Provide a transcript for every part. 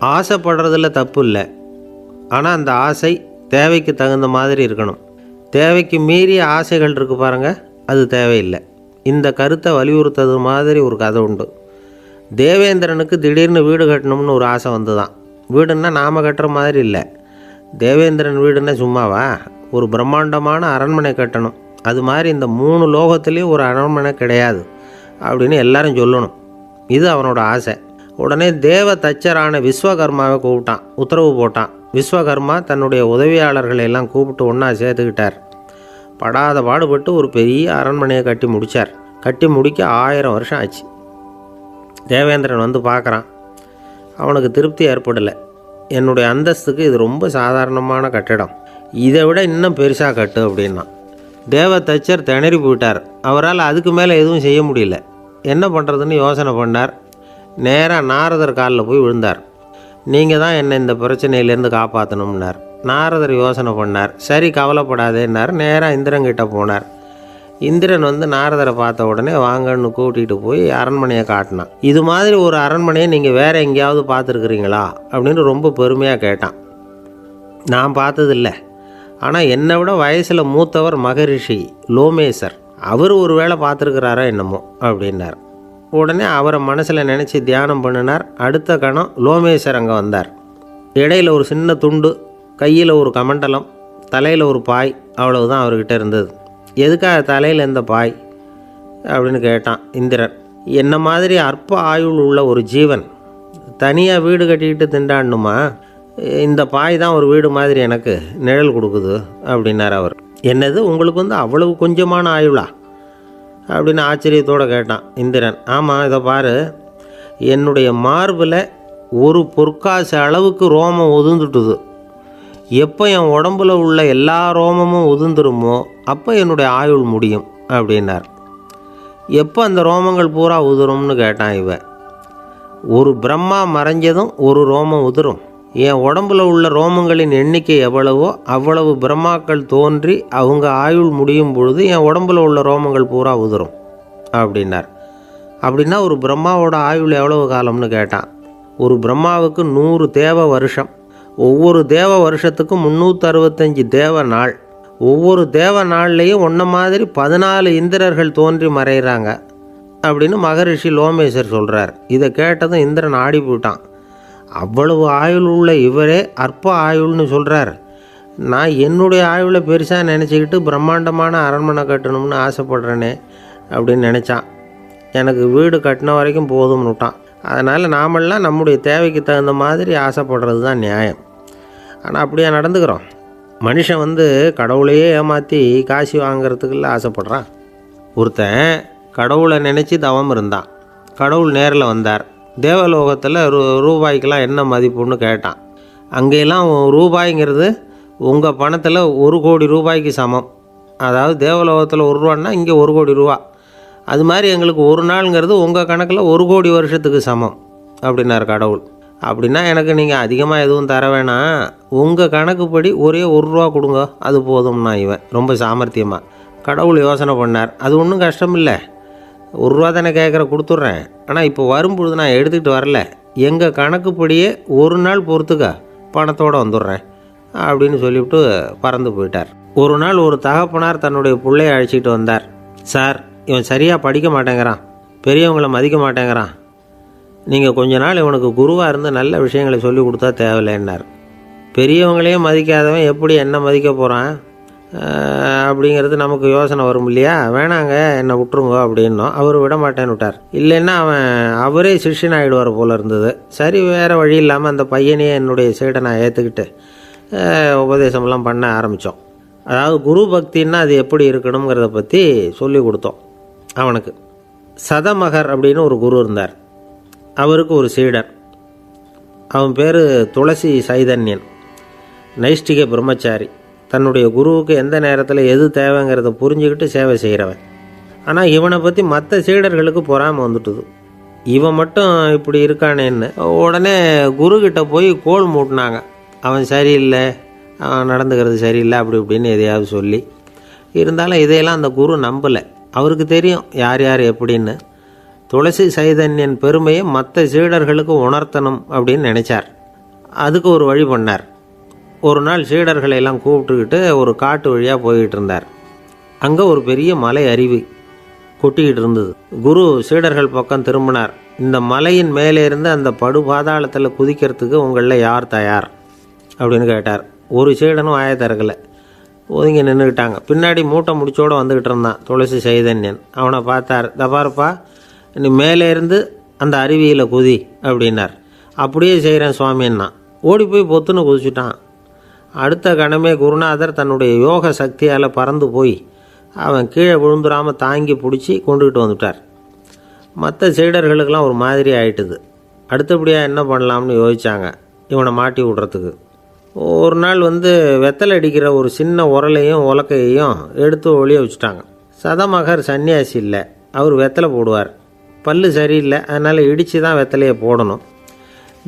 ஆசைப்படுறதுல தப்பு இல்லை. ஆனால் அந்த ஆசை தேவைக்கு தகுந்த மாதிரி இருக்கணும். தேவைக்கு மீறிய ஆசைகள் இருக்குது பாருங்கள், அது தேவையில்லை. இந்த கருத்தை வலியுறுத்தது மாதிரி ஒரு கதை உண்டு. தேவேந்திரனுக்கு திடீர்னு வீடு கட்டணும்னு ஒரு ஆசை வந்து தான். வீடுன்னா நாம் கட்டுற மாதிரி இல்லை. தேவேந்திரன் வீடுன்னா சும்மாவா? ஒரு பிரம்மாண்டமான அரண்மனை கட்டணும். அது மாதிரி இந்த 3 லோகத்துலேயும் ஒரு அரண்மனை கிடையாது அப்படின்னு எல்லாரும் சொல்லணும். இது அவனோட ஆசை. உடனே தேவ தச்சரான விஸ்வகர்மாவை கூப்பிட்டான், உத்தரவு போட்டான். விஸ்வகர்மா தன்னுடைய உதவியாளர்களை எல்லாம் கூப்பிட்டு ஒன்றா சேர்த்துக்கிட்டார். படாத பாடுபட்டு ஒரு பெரிய அரண்மனையை கட்டி முடித்தார். கட்டி முடிக்க 1000 வருஷம் ஆச்சு. தேவேந்திரன் வந்து பார்க்குறான். அவனுக்கு திருப்தி ஏற்படலை. என்னுடைய அந்தஸ்துக்கு இது ரொம்ப சாதாரணமான கட்டிடம், இதை விட இன்னும் பெருசாக கட்டு அப்படின்னா. தேவ தச்சர் திணறி போயிட்டார். அவரால் அதுக்கு மேலே எதுவும் செய்ய முடியல. என்ன பண்ணுறதுன்னு யோசனை பண்ணார். நேராக நாரதர் காலில் போய் விழுந்தார். நீங்கள் தான் என்னை இந்த பிரச்சனையிலேருந்து காப்பாற்றணும்னார். நாரதர் யோசனை பண்ணார். சரி, கவலைப்படாதேன்னார். நேராக இந்திரன்கிட்ட போனார். இந்திரன் வந்து நாரதரை பார்த்த உடனே வாங்கன்னு கூட்டிகிட்டு போய் அரண்மனையை காட்டினான். இது மாதிரி ஒரு அரண்மனையை நீங்கள் வேறு எங்கேயாவது பார்த்துருக்குறீங்களா அப்படின்னு ரொம்ப பெருமையாக கேட்டான். நான் பார்த்ததில்லை, ஆனால் என்னை விட வயசில் மூத்தவர் மகரிஷி லோமேசர், அவர் ஒரு வேளை பார்த்துருக்கிறாரோ என்னமோ அப்படின்னார். உடனே அவரை மனசில் நினச்சி தியானம் பண்ணினார். அடுத்த கணம் லோமேசர் அங்கே வந்தார். இடையில் ஒரு சின்ன துண்டு, கையில் ஒரு கமண்டலம், தலையில் ஒரு பாய், அவ்வளவுதான் அவர்கிட்ட இருந்தது. எதுக்காக தலையில் எந்த பாய் அப்படின்னு கேட்டான் இந்திரன். என்ன மாதிரி அற்ப ஆயுள் உள்ள ஒரு ஜீவன் தனியாக வீடு கட்டிக்கிட்டு திண்டாடணுமா? இந்த பாய் தான் ஒரு வீடு மாதிரி எனக்கு நிழல் கொடுக்குது அப்படின்னார் அவர். என்னது, உங்களுக்கு வந்து அவ்வளவு கொஞ்சமான ஆயுளா அப்படின்னு ஆச்சரியத்தோடு கேட்டான் இந்திரன். ஆமாம், இதை பாரு, என்னுடைய மார்பில் ஒரு பொற்காசு அளவுக்கு ரோமம் உதிர்ந்துட்டுது. எப்போ என் உடம்புல உள்ள எல்லா ரோமமும் உதிர்ந்துருமோ அப்போ என்னுடைய ஆயுள் முடியும் அப்படின்னார். எப்போ அந்த ரோமங்கள் பூரா உதிரும்னு கேட்டான் இவன். ஒரு பிரம்மா மறைஞ்சதும் ஒரு ரோமம் உதிரும். என் உடம்புல உள்ள ரோமங்களின் எண்ணிக்கை எவ்வளவோ அவ்வளவு பிரம்மாக்கள் தோன்றி அவங்க ஆயுள் முடியும் பொழுது என் உடம்புல உள்ள ரோமங்கள் பூரா உதிரும் அப்படின்னார். அப்படின்னா ஒரு பிரம்மாவோட ஆயுள் எவ்வளவு காலம்னு கேட்டான். ஒரு பிரம்மாவுக்கு 100 தேவ வருஷம். ஒவ்வொரு தேவ வருஷத்துக்கும் 365 தேவ நாள். ஒவ்வொரு தேவ நாள்லேயும் ஒன்றை மாதிரி 14 இந்திரர்கள் தோன்றி மறைகிறாங்க அப்படின்னு மகரிஷி லோமேசர் சொல்கிறார். இதை கேட்டதும் இந்திரன் ஆடி போயிட்டான். அவ்வளவு ஆயுள் உள்ள இவரே அற்ப ஆயுள்னு சொல்கிறார். நான் என்னுடைய ஆயுளை பெருசாக நினச்சிக்கிட்டு பிரம்மாண்டமான அரண்மனை கட்டணும்னு ஆசைப்படுறேனே அப்படின்னு நினச்சான். எனக்கு வீடு கட்டின வரைக்கும் போதும்னு விட்டான். அதனால் நாமெல்லாம் நம்முடைய தேவைக்கு தகுந்த மாதிரி ஆசைப்படுறது தான் நியாயம். ஆனால் அப்படியே நடந்துக்கிறோம். மனுஷன் வந்து கடவுளையே ஏமாற்றி காசு வாங்கிறதுக்குள்ள ஆசைப்படுறான். ஒருத்தன் கடவுளை நினச்சி தவம் இருந்தான். கடவுள் நேரில் வந்தார். தேவலோகத்தில் ரூபாய்க்கெல்லாம் என்ன மதிப்புன்னு கேட்டான். அங்கெல்லாம் ரூபாய்ங்கிறது உங்கள் பணத்தில் 1 கோடி ரூபாய்க்கு சமம். அதாவது தேவலோகத்தில் 1 ரூபான்னா இங்கே 1 கோடி ரூபா. அது மாதிரி எங்களுக்கு ஒரு நாளுங்கிறது உங்கள் கணக்கில் 1 கோடி வருஷத்துக்கு சமம் அப்படின்னார் கடவுள். அப்படின்னா எனக்கு நீங்கள் அதிகமாக எதுவும் தர வேணாம், உங்கள் கணக்குப்படி ஒரே 1 ரூபா கொடுங்க, அது போதும்னா இவன் ரொம்ப சாமர்த்தியமாக. கடவுள் யோசனை பண்ணார். அது ஒன்றும் கஷ்டம் இல்லை, 1 ரூபா தானே கேட்குற, கொடுத்துட்றேன். ஆனால் இப்போ வரும்பொழுது நான் எடுத்துக்கிட்டு வரல, எங்கள் கணக்குப்படியே 1 நாள் பொறுத்துக்க பணத்தோடு வந்துடுறேன் அப்படின்னு சொல்லிவிட்டு பறந்து போயிட்டார். ஒரு நாள் ஒரு தகப்பனார் தன்னுடைய பிள்ளையை அழைச்சிக்கிட்டு வந்தார். சார், இவன் சரியாக படிக்க மாட்டேங்கிறான், பெரியவங்களை மதிக்க மாட்டேங்கிறான், நீங்கள் கொஞ்ச நாள் இவனுக்கு குருவாக இருந்து நல்ல விஷயங்களை சொல்லி கொடுத்தா தேவையில்லைன்னார். பெரியவங்களையே மதிக்காதவன் எப்படி என்ன மதிக்க போகிறான் அப்படிங்கிறது நமக்கு யோசனை வரும் இல்லையா? வேணாங்க, என்னை விட்டுருங்க அப்படின்னோம். அவர் விட மாட்டேன்னு விட்டார். இல்லைன்னா அவரே சிஷ்யன் ஆகிடுவார் போல இருந்தது. சரி, வேறு வழி இல்லாமல் அந்த பையனையே என்னுடைய சீடை நான் ஏற்றுக்கிட்டு உபதேசமெல்லாம் பண்ண ஆரம்பித்தோம். அதாவது குரு பக்தின்னா அது எப்படி இருக்கணுங்கிறத பற்றி சொல்லி கொடுத்தோம் அவனுக்கு. சதமகர் அப்படின்னு ஒரு குரு இருந்தார். அவருக்கு ஒரு சீடர். அவன் பேர் துளசி சைதன்யன். நைஷ்டிக பிரம்மச்சாரி. தன்னுடைய குருவுக்கு எந்த நேரத்தில் எது தேவைங்கிறத புரிஞ்சுக்கிட்டு சேவை செய்கிறவன். ஆனால் இவனை பற்றி மற்ற சீடர்களுக்கு பொறாமை வந்துட்டுது. இவன் மட்டும் இப்படி இருக்கானேன்னு உடனே குருக்கிட்ட போய் கோல் மூட்டினாங்க. அவன் சரியில்லை, அவன் நடந்துக்கிறது சரியில்லை, அப்படி இப்படின்னு எதையாவது சொல்லி. இருந்தாலும் இதையெல்லாம் அந்த குரு நம்பலை. அவருக்கு தெரியும் யார் யார் எப்படின்னு. துளசி சைதன்யன் பெருமையை மற்ற சீடர்களுக்கு உணர்த்தணும் அப்படின்னு நினச்சார். அதுக்கு ஒரு வழி பண்ணார். ஒரு நாள் சீடர்களை எல்லாம் கூப்பிட்டுக்கிட்டு ஒரு காட்டு வழியாக போய்கிட்டு இருந்தார். அங்கே ஒரு பெரிய மலை அருவி கொட்டிக்கிட்டு இருந்தது. குரு சீடர்கள் பக்கம் திரும்பினார். இந்த மலையின் மேலே இருந்து அந்த படு பாதாளத்தில் குதிக்கிறதுக்கு உங்களில் யார் தயார் அப்படின்னு கேட்டார். ஒரு சீடனும் வாயை திறக்கலை, ஒதுங்கி நின்றுக்கிட்டாங்க. பின்னாடி மூட்டை முடிச்சோடு வந்துக்கிட்டு இருந்தான் துளசி சைதன்யன். அவனை பார்த்தார். தபாருப்பா, நீ மேலே இருந்து அந்த அருவியில் குதி அப்படின்னார். அப்படியே செய்கிறேன் சுவாமின்னா ஓடி போய் பொத்துன்னு குதிச்சுட்டான். அடுத்த கணமே குருநாதர் தன்னுடைய யோக சக்தியால் பறந்து போய் அவன் கீழே விழுந்துடாமல் தாங்கி பிடிச்சி கொண்டுக்கிட்டு வந்துட்டார். மற்ற சீடர்களுக்கெல்லாம் ஒரு மாதிரி ஆயிட்டுது. அடுத்தபடியாக என்ன பண்ணலாம்னு யோசித்தாங்க இவனை மாட்டி விடுறதுக்கு. ஒரு நாள் வெத்தலை அடிக்கிற ஒரு சின்ன உரலையும் உலக்கையையும் எடுத்து ஒளிய வச்சுட்டாங்க. சதமகர் சன்னியாசி இல்லை, அவர் வெத்தலை போடுவார். பல்லு சரியில்லை, அதனால் இடித்து தான் வெத்தலையை போடணும்.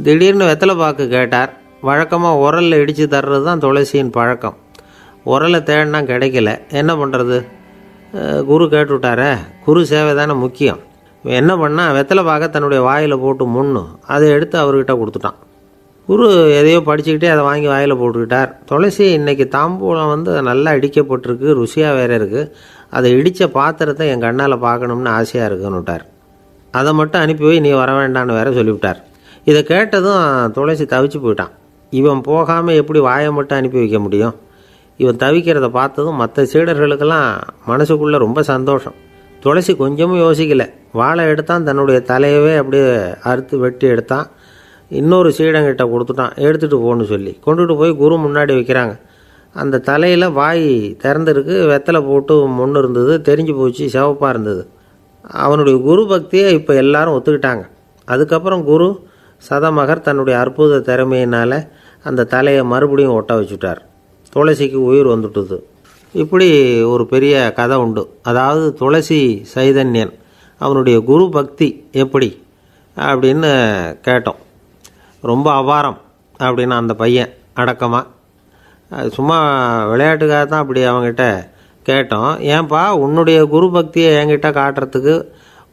திடீர்னு வெத்தலை பாக்கு கேட்டார். வழக்கமாக உரலில் இடித்து தர்றது தான் துளசியின் பழக்கம். உரலை தேடினா கிடைக்கல, என்ன பண்ணுறது? குரு கேட்டுவிட்டாரே, குரு சேவை தானே முக்கியம். என்ன பண்ணால் வெத்தலை பாக்க தன்னுடைய வாயில் போட்டு முன்னு அதை எடுத்து அவர்கிட்ட கொடுத்துட்டான். குரு எதையோ படிச்சுக்கிட்டே அதை வாங்கி வாயில் போட்டுக்கிட்டார். துளசி இன்றைக்கி தாம்பூலம் நல்லா இடிக்கப்பட்டிருக்கு, ருசியாக வேறு இருக்குது, அதை இடித்த பாத்திரத்தை என் கண்ணால் பார்க்கணும்னு ஆசையாக இருக்குன்னு விட்டார். அதை மட்டும் அனுப்பி போய் நீ வர வேண்டான்னு வேற சொல்லிவிட்டார். இதை கேட்டதும் துளசி தவிச்சு போயிட்டான். இவன் போகாமல் எப்படி வாயை மட்டும் அனுப்பி வைக்க முடியும்? இவன் தவிக்கிறத பார்த்ததும் மற்ற சீடர்களுக்கெல்லாம் மனசுக்குள்ளே ரொம்ப சந்தோஷம். துளசி கொஞ்சமும் யோசிக்கலை. வாழை எடுத்தான், தன்னுடைய தலையவே அப்படியே அறுத்து வெட்டி எடுத்தான். இன்னொரு சீடங்கிட்ட கொடுத்துட்டான், எடுத்துகிட்டு போன்னு சொல்லி கொண்டுட்டு போய் குரு முன்னாடி வைக்கிறாங்க. அந்த தலையில் வாய் திறந்துருக்கு, வெத்தலை போட்டு முன்னு இருந்தது, தெரிஞ்சு போச்சு, சிவப்பாக இருந்தது. அவனுடைய குரு பக்தியை இப்போ எல்லாரும் ஒத்துக்கிட்டாங்க. அதுக்கப்புறம் குரு சதமகர் தன்னுடைய அற்புத திறமையினால் அந்த தலையை மறுபடியும் ஒட்ட வச்சுட்டார். துளசிக்கு உயிர் வந்துட்டுது. இப்படி ஒரு பெரிய கதை உண்டு. அதாவது துளசி சைதன்யன் அவனுடைய குரு பக்தி எப்படி அப்படின்னு கேட்டோம். ரொம்ப அபாரம் அப்படின்னு அந்த பையன் அடக்கமாக சும்மா விளையாட்டுக்காக தான் அப்படி அவங்ககிட்ட கேட்டோம். ஏன்பா உன்னுடைய குரு பக்தியை என்கிட்ட காட்டுறதுக்கு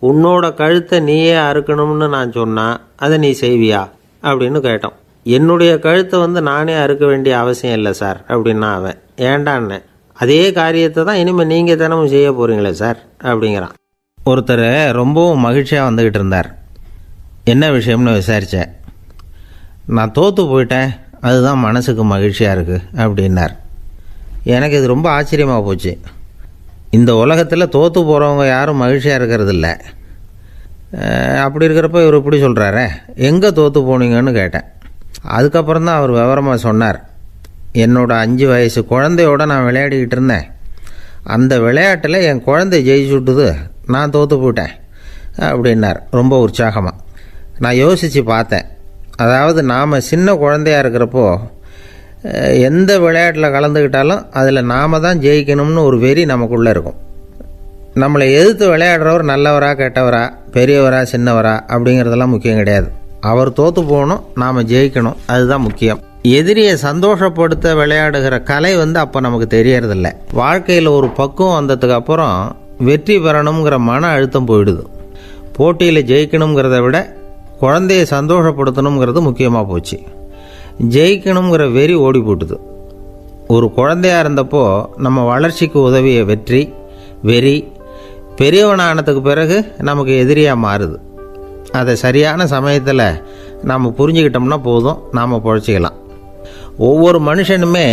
உன்னோட கழுத்தை நீயே அறுக்கணும்னு நான் சொன்னால் அதை நீ செய்வியா அப்படின்னு கேட்டோம். என்னுடைய கழுத்தை நானே அறுக்க வேண்டிய அவசியம் இல்லை சார் அப்படின்னா அவன். ஏண்டான்னு, அதே காரியத்தை தான் இனிமேல் நீங்கள் தினமும் செய்ய போகிறீங்களே சார் அப்படிங்கிறான். ஒருத்தர் ரொம்பவும் மகிழ்ச்சியாக வந்துக்கிட்டு இருந்தார். என்ன விஷயம்னு விசாரித்தேன். நான் தோற்று போயிட்டேன், அதுதான் மனசுக்கு மகிழ்ச்சியாக இருக்குது அப்படின்னார். எனக்கு இது ரொம்ப ஆச்சரியமாக போச்சு. இந்த உலகத்தில் தோற்று போகிறவங்க யாரும் மகிழ்ச்சியாக இருக்கிறதில்ல. அப்படி இருக்கிறப்ப இவர் இப்படி சொல்கிறாரே, எங்கே தோற்று போனீங்கன்னு கேட்டேன். அதுக்கப்புறம் தான் அவர் விவரமாக சொன்னார். என்னோட 5 வயசு குழந்தையோட நான் விளையாடிக்கிட்டு இருந்தேன். அந்த விளையாட்டில் என் குழந்தை ஜெயிச்சு விட்டுது, நான் தோற்று போயிட்டேன் அப்படின்னார் ரொம்ப உற்சாகமாக. நான் யோசித்து பார்த்தேன். அதாவது நாம் சின்ன குழந்தையாக இருக்கிறப்போ எந்த விளையாட்டில் கலந்துக்கிட்டாலும் அதில் நாம் தான் ஜெயிக்கணும்னு ஒரு வெறி நமக்குள்ளே இருக்கும். நம்மளை எதிர்த்து விளையாடுறவர் நல்லவரா கெட்டவரா, பெரியவரா சின்னவரா அப்படிங்கிறதெல்லாம் முக்கியம் கிடையாது. அவர் தோற்று போகணும், நாம் ஜெயிக்கணும், அதுதான் முக்கியம். எதிரியை சந்தோஷப்படுத்த விளையாடுகிற கலை அப்போ நமக்கு தெரியறதில்ல. வாழ்க்கையில் ஒரு பக்குவம் வந்ததுக்கு அப்புறம் வெற்றி பெறணுங்கிற மன அழுத்தம் போயிடுது. போட்டியில் ஜெயிக்கணுங்கிறத விட குழந்தையை சந்தோஷப்படுத்தணுங்கிறது முக்கியமாக போச்சு. ஜெயிக்கணுங்கிற வெறி ஓடி போட்டுது. ஒரு குழந்தையாக இருந்தப்போ நம்ம வளர்ச்சிக்கு உதவிய வெறி பெரியவனானதுக்கு பிறகு நமக்கு எதிரியாக மாறுது. அதை சரியான சமயத்தில் நாம் புரிஞ்சுக்கிட்டோம்னா போதும், நாம் பொழைச்சிக்கலாம். ஒவ்வொரு மனுஷனுமே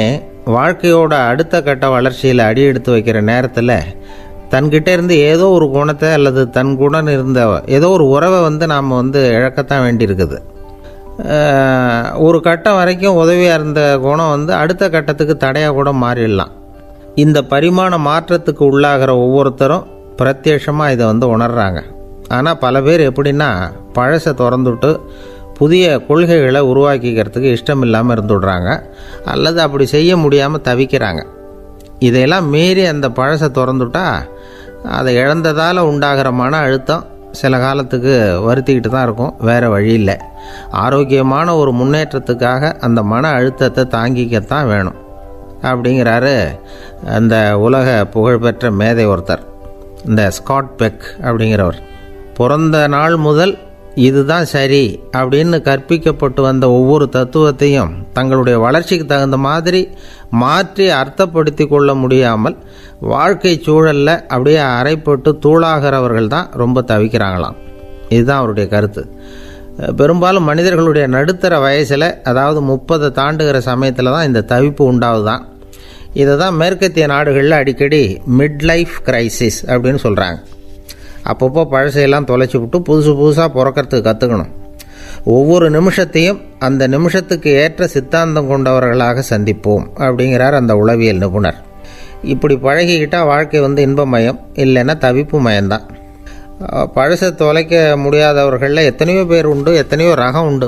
வாழ்க்கையோட அடுத்த கட்ட வளர்ச்சியில் அடி எடுத்து வைக்கிற நேரத்தில் தன்கிட்ட இருந்து ஏதோ ஒரு குணத்தை அல்லது தன் குணம் இருந்த ஏதோ ஒரு உறவை நாம் இழக்கத்தான் வேண்டியிருக்குது. ஒரு கட்டம் வரைக்கும் உதவியாக இருந்த குணம் அடுத்த கட்டத்துக்கு தடையாக கூட மாறிடலாம். இந்த பரிமாண மாற்றத்துக்கு உள்ளாகிற ஒவ்வொருத்தரும் பிரத்யட்சமாக இதை உணர்றாங்க. ஆனால் பல பேர் எப்படின்னா பழசை திறந்துவிட்டு புதிய கொள்கைகளை உருவாக்கிக்கிறதுக்கு இஷ்டம் இல்லாமல் இருந்துவிடுறாங்க, அல்லது அப்படி செய்ய முடியாமல் தவிக்கிறாங்க. இதையெல்லாம் மீறி அந்த பழசை திறந்துவிட்டா அதை இழந்ததால் உண்டாகிற மன அழுத்தம் சில காலத்துக்கு வருத்திக்கிட்டு தான் இருக்கும், வேறு வழி இல்லை. ஆரோக்கியமான ஒரு முன்னேற்றத்துக்காக அந்த மன அழுத்தத்தை தாங்கிக்கத்தான் வேணும் அப்படிங்கிறாரு அந்த உலக புகழ்பெற்ற மேதை ஒருத்தர், இந்த ஸ்காட் பெக் அப்படிங்கிறவர். பிறந்த நாள் முதல் இதுதான் சரி அப்படின்னு கற்பிக்கப்பட்டு வந்த ஒவ்வொரு தத்துவத்தையும் தங்களுடைய வளர்ச்சிக்கு தகுந்த மாதிரி மாற்றி அர்த்தப்படுத்தி கொள்ள முடியாமல் வாழ்க்கை சூழலில் அப்படியே அரைப்பட்டு தூளாகிறவர்கள் தான் ரொம்ப தவிக்கிறாங்களாம். இதுதான் அவருடைய கருத்து. பெரும்பாலும் மனிதர்களுடைய நடுத்தர வயசில், அதாவது 30 தாண்டுகிற சமயத்தில் தான் இந்த தவிப்பு உண்டாகுதான். இதை தான் மேற்கத்திய நாடுகளில் அடிக்கடி மிட் லைஃப் கிரைசிஸ் அப்படின்னு சொல்கிறாங்க. அப்பப்போ பழசையெல்லாம் தொலைச்சி விட்டு புதுசாக பிறக்கிறதுக்கு கற்றுக்கணும். ஒவ்வொரு நிமிஷத்தையும் அந்த நிமிஷத்துக்கு ஏற்ற சித்தாந்தம் கொண்டவர்களாக சந்திப்போம் அப்படிங்கிறார் அந்த உளவியல் நிபுணர். இப்படி பழகிக்கிட்டால் வாழ்க்கை இன்பமயம், இல்லைன்னா தவிப்பு மயம்தான். பழசை தொலைக்க முடியாதவர்களில் எத்தனையோ பேர் உண்டு, எத்தனையோ ரகம் உண்டு.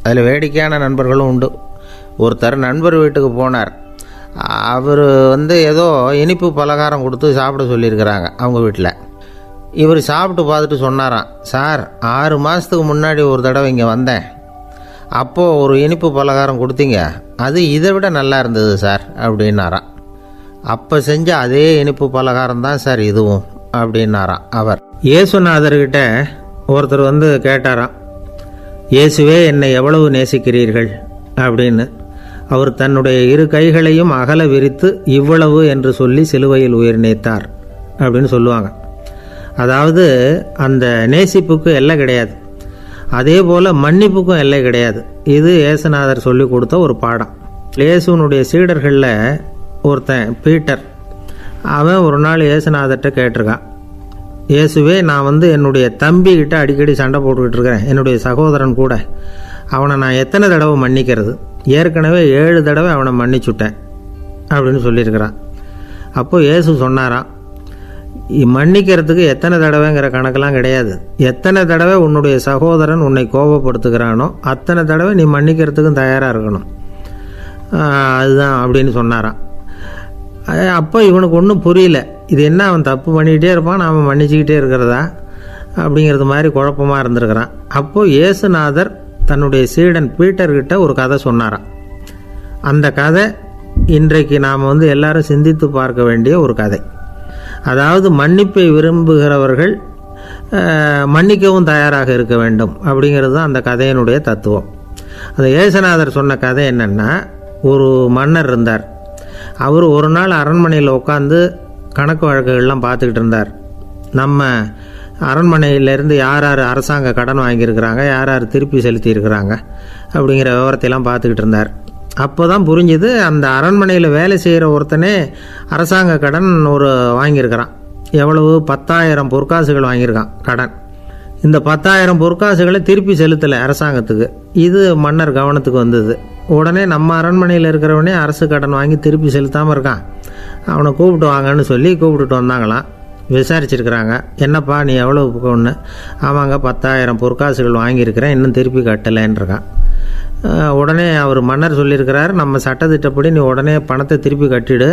அதில் வேடிக்கையான நண்பர்களும் உண்டு. ஒருத்தர் நண்பர் வீட்டுக்கு போனார். அவர் ஏதோ இனிப்பு பலகாரம் கொடுத்து சாப்பிட சொல்லியிருக்கிறாங்க அவங்க வீட்டில். இவர் சாப்பிட்டு பார்த்துட்டு சொன்னாராம், சார் 6 மாதத்துக்கு முன்னாடி ஒரு தடவை இங்கே வந்தேன், அப்போது ஒரு இனிப்பு பலகாரம் கொடுத்தீங்க, அது இதை விட நல்லா இருந்தது சார் அப்படின்னாராம். அப்போ செஞ்ச அதே இனிப்பு பலகாரம் தான் சார் இதுவும் அப்படின்னாராம் அவர். இயேசுநாதர்கிட்ட ஒருத்தர் கேட்டாராம், இயேசுவே என்னை எவ்வளவு நேசிக்கிறீர்கள் அப்படின்னு. அவர் தன்னுடைய 2 கைகளையும் அகல விரித்து இவ்வளவு என்று சொல்லி சிலுவையில் உயிர் நீத்தார் அப்படின்னு சொல்லுவாங்க. அதாவது அந்த நேசிப்புக்கு எல்லை கிடையாது, அதே போல் மன்னிப்புக்கும் எல்லை கிடையாது. இது இயேசுநாதர் சொல்லி கொடுத்த ஒரு பாடம். இயேசுனுடைய சீடர்களில் ஒருத்தன் பீட்டர், அவன் ஒரு நாள் இயேசுநாதர்கிட்ட கேட்டிருக்கான், இயேசுவே நான் என்னுடைய தம்பிக்கிட்ட அடிக்கடி சண்டை போட்டுக்கிட்டு இருக்கிறேன், என்னுடைய சகோதரன் கூட, அவனை நான் எத்தனை தடவை மன்னிக்கிறது? ஏற்கனவே 7 தடவை அவனை மன்னிச்சுட்டேன் அப்படின்னு சொல்லியிருக்கிறான். அப்போது இயேசு சொன்னாராம், மன்னிக்கிறதுக்கு எத்தனை தடவைங்கிற கணக்கெல்லாம் கிடையாது. எத்தனை தடவை உன்னுடைய சகோதரன் உன்னை கோபப்படுத்துகிறானோ அத்தனை தடவை நீ மன்னிக்கிறதுக்கும் தயாராக இருக்கணும், அதுதான் அப்படின்னு சொன்னாராம். அப்போ இவனுக்கு ஒன்றும் புரியல, இது என்ன அவன் தப்பு பண்ணிக்கிட்டே இருப்பான், நாம் மன்னிச்சுக்கிட்டே இருக்கிறதா அப்படிங்கிறது மாதிரி குழப்பமாக இருந்திருக்கிறான். அப்போது இயேசுநாதர் தன்னுடைய சீடன் பீட்டர்கிட்ட ஒரு கதை சொன்னாராம். அந்த கதை இன்றைக்கு நாம் எல்லாரும் சிந்தித்து பார்க்க வேண்டிய ஒரு கதை. அதாவது மன்னிப்பை விரும்புகிறவர்கள் மன்னிக்கவும் தயாராக இருக்க வேண்டும் அப்படிங்கிறது தான் அந்த கதையினுடைய தத்துவம். அந்த இயேசுநாதர் சொன்ன கதை என்னென்னா, ஒரு மன்னர் இருந்தார். அவர் ஒரு நாள் அரண்மனையில் உட்காந்து கணக்கு வழக்குகள்லாம் பார்த்துக்கிட்டு இருந்தார். நம்ம அரண்மனையிலேருந்து யார் யார் அரசாங்க கடன் வாங்கியிருக்கிறாங்க, யார் யார் திருப்பி செலுத்தியிருக்கிறாங்க அப்படிங்கிற விவரத்தையெல்லாம் பார்த்துக்கிட்டு இருந்தார். அப்போ தான் புரிஞ்சுது, அந்த அரண்மனையில் வேலை செய்கிற ஒருத்தனே அரசாங்க கடன் வாங்கியிருக்கிறான். எவ்வளவு? 10,000 பொற்காசுகள் வாங்கியிருக்கான் கடன். இந்த 10,000 பொற்காசுகளை திருப்பி செலுத்தலை அரசாங்கத்துக்கு. இது மன்னர் கவனத்துக்கு வந்தது. உடனே நம்ம அரண்மனையில் இருக்கிறவனே அரசு கடன் வாங்கி திருப்பி செலுத்தாமல் இருக்கான், அவனை கூப்பிட்டு வாங்கன்னு சொல்லி கூப்பிட்டுட்டு வந்தாங்களாம். விசாரிச்சிருக்கிறாங்க, என்னப்பா நீ எவ்வளோ ஒன்று? ஆமாங்க 10,000 பொற்காசுகள் வாங்கியிருக்கிறேன், இன்னும் திருப்பி கட்டலைன்றிருக்கான். உடனே அவர் மன்னர் சொல்லியிருக்கிறார், நம்ம சட்டத்திட்டப்படி நீ உடனே பணத்தை திருப்பி கட்டிடு.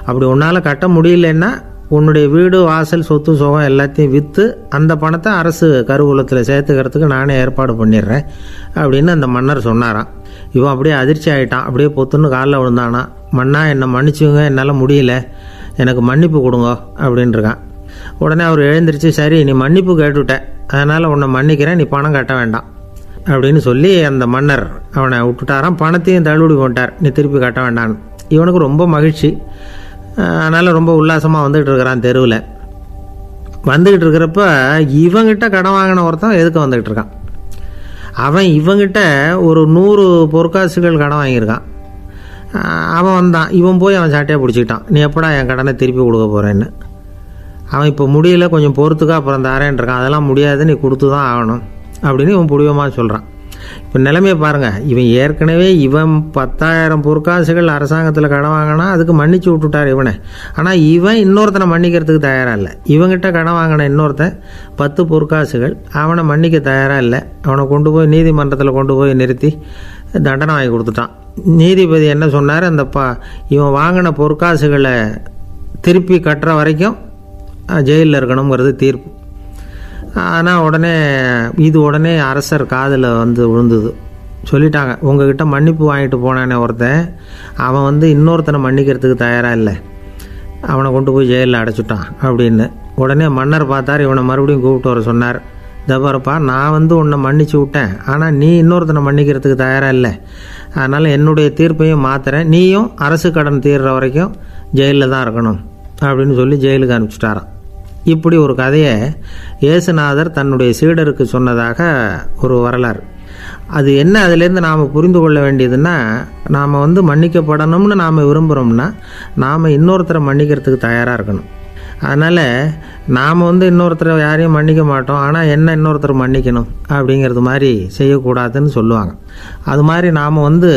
அப்படி உன்னால் கட்ட முடியலன்னா உன்னுடைய வீடு வாசல் சொத்து சுகம் எல்லாத்தையும் விற்று அந்த பணத்தை அரசு கருவூலத்தில் சேர்த்துக்கிறதுக்கு நானே ஏற்பாடு பண்ணிடுறேன் அப்படின்னு அந்த மன்னர் சொன்னாராம். இவன் அப்படியே அதிர்ச்சி ஆகிட்டான். அப்படியே பொத்துன்னு காலில் விழுந்தானா, மன்னா என்னை மன்னிச்சுங்க, என்னால் முடியல, எனக்கு மன்னிப்பு கொடுங்க அப்படின்ட்டுருக்கான். உடனே அவர் எழுந்திரிச்சு, சரி நீ மன்னிப்பு கேட்டுவிட்ட, அதனால் உன்னை மன்னிக்கிறேன், நீ பணம் கட்ட வேண்டாம் அப்படின்னு சொல்லி அந்த மன்னர் அவனை விட்டுட்டாராம். பணத்தையும் தள்ளுபடி போட்டார், நீ திருப்பி கட்ட வேண்டான்னு. இவனுக்கு ரொம்ப மகிழ்ச்சி. அதனால் ரொம்ப உல்லாசமாக வந்துக்கிட்டு இருக்கிறான். தெருவில் வந்துக்கிட்டு இருக்கிறப்ப இவங்கிட்ட கடன் வாங்கின ஒருத்தன் எதுக்கு வந்துக்கிட்டு இருக்கான். அவன் இவங்கிட்ட ஒரு 100 பொற்காசுகள் கடன் வாங்கியிருக்கான். அவன் வந்தான், இவன் போய் அவன் சாட்டையாக பிடிச்சிக்கிட்டான், நீ எப்படா என் கடனை திருப்பி கொடுக்க போகிறேன்னு. அவன் இப்போ முடியல, கொஞ்சம் பொறுத்துக்கா, அப்புறம் தரேன் இருக்கான். அதெல்லாம் முடியாது, நீ கொடுத்து தான் ஆகணும் அப்படின்னு இவன் புடிவமாக சொல்கிறான். இப்போ நிலைமையை பாருங்கள், இவன் ஏற்கனவே 10,000 பொற்காசுகள் அரசாங்கத்தில் கடன் வாங்கினா அதுக்கு மன்னிச்சு விட்டுட்டார் இவனை. ஆனால் இவன் இன்னொருத்தனை மன்னிக்கிறதுக்கு தயாராக இல்லை. இவங்கிட்ட கடன் வாங்கின இன்னொருத்தன் 10 பொற்காசுகள், அவனை மன்னிக்க தயாராக இல்லை. அவனை கொண்டு போய் நீதிமன்றத்தில் கொண்டு போய் நிறுத்தி தண்டனை வாங்கி கொடுத்துட்டான். நீதிபதி என்ன சொன்னார், அந்த இவன் வாங்கின பொற்காசுகளை திருப்பி கட்டுற வரைக்கும் ஜெயிலில் இருக்கணுங்கிறது தீர்ப்பு. ஆனால் உடனே அரசர் காதில் விழுந்தது. சொல்லிட்டாங்க, உங்ககிட்ட மன்னிப்பு வாங்கிட்டு போனானே ஒருத்தன், அவன் இன்னொருத்தனை மன்னிக்கிறதுக்கு தயாராக இல்லை, அவனை கொண்டு போய் ஜெயிலில் அடைச்சிட்டான் அப்படின்னு. உடனே மன்னர் பார்த்தார், இவனை மறுபடியும் கூப்பிட்டு வர சொன்னார். இதை பாருப்பா, நான் வந்து உன்னை மன்னிச்சு விட்டேன், ஆனால் நீ இன்னொருத்தனை மன்னிக்கிறதுக்கு தயாராக இல்லை, அதனால் என்னுடைய தீர்ப்பையும் மாற்றுறேன், நீயும் அரசு கடன் தீர்ற வரைக்கும் ஜெயிலில் தான் இருக்கணும் அப்படின்னு சொல்லி ஜெயிலுக்கு அனுப்பிச்சிட்டாராம். இப்படி ஒரு கதையை இயேசுநாதர் தன்னுடைய சீடருக்கு சொன்னதாக ஒரு வரலாறு. அது என்ன, அதிலேருந்து நாம் புரிந்து கொள்ள வேண்டியதுன்னா, நாம் வந்து மன்னிக்கப்படணும்னு நாம் விரும்புகிறோம்னா நாம் இன்னொருத்தரை மன்னிக்கிறதுக்கு தயாராக இருக்கணும். அதனால் நாம் வந்து இன்னொருத்தரை யாரையும் மன்னிக்க மாட்டோம், ஆனால் என்ன இன்னொருத்தர் மன்னிக்கணும் அப்படிங்கிறது மாதிரி செய்யக்கூடாதுன்னு சொல்லுவாங்க. அது மாதிரி நாம் வந்து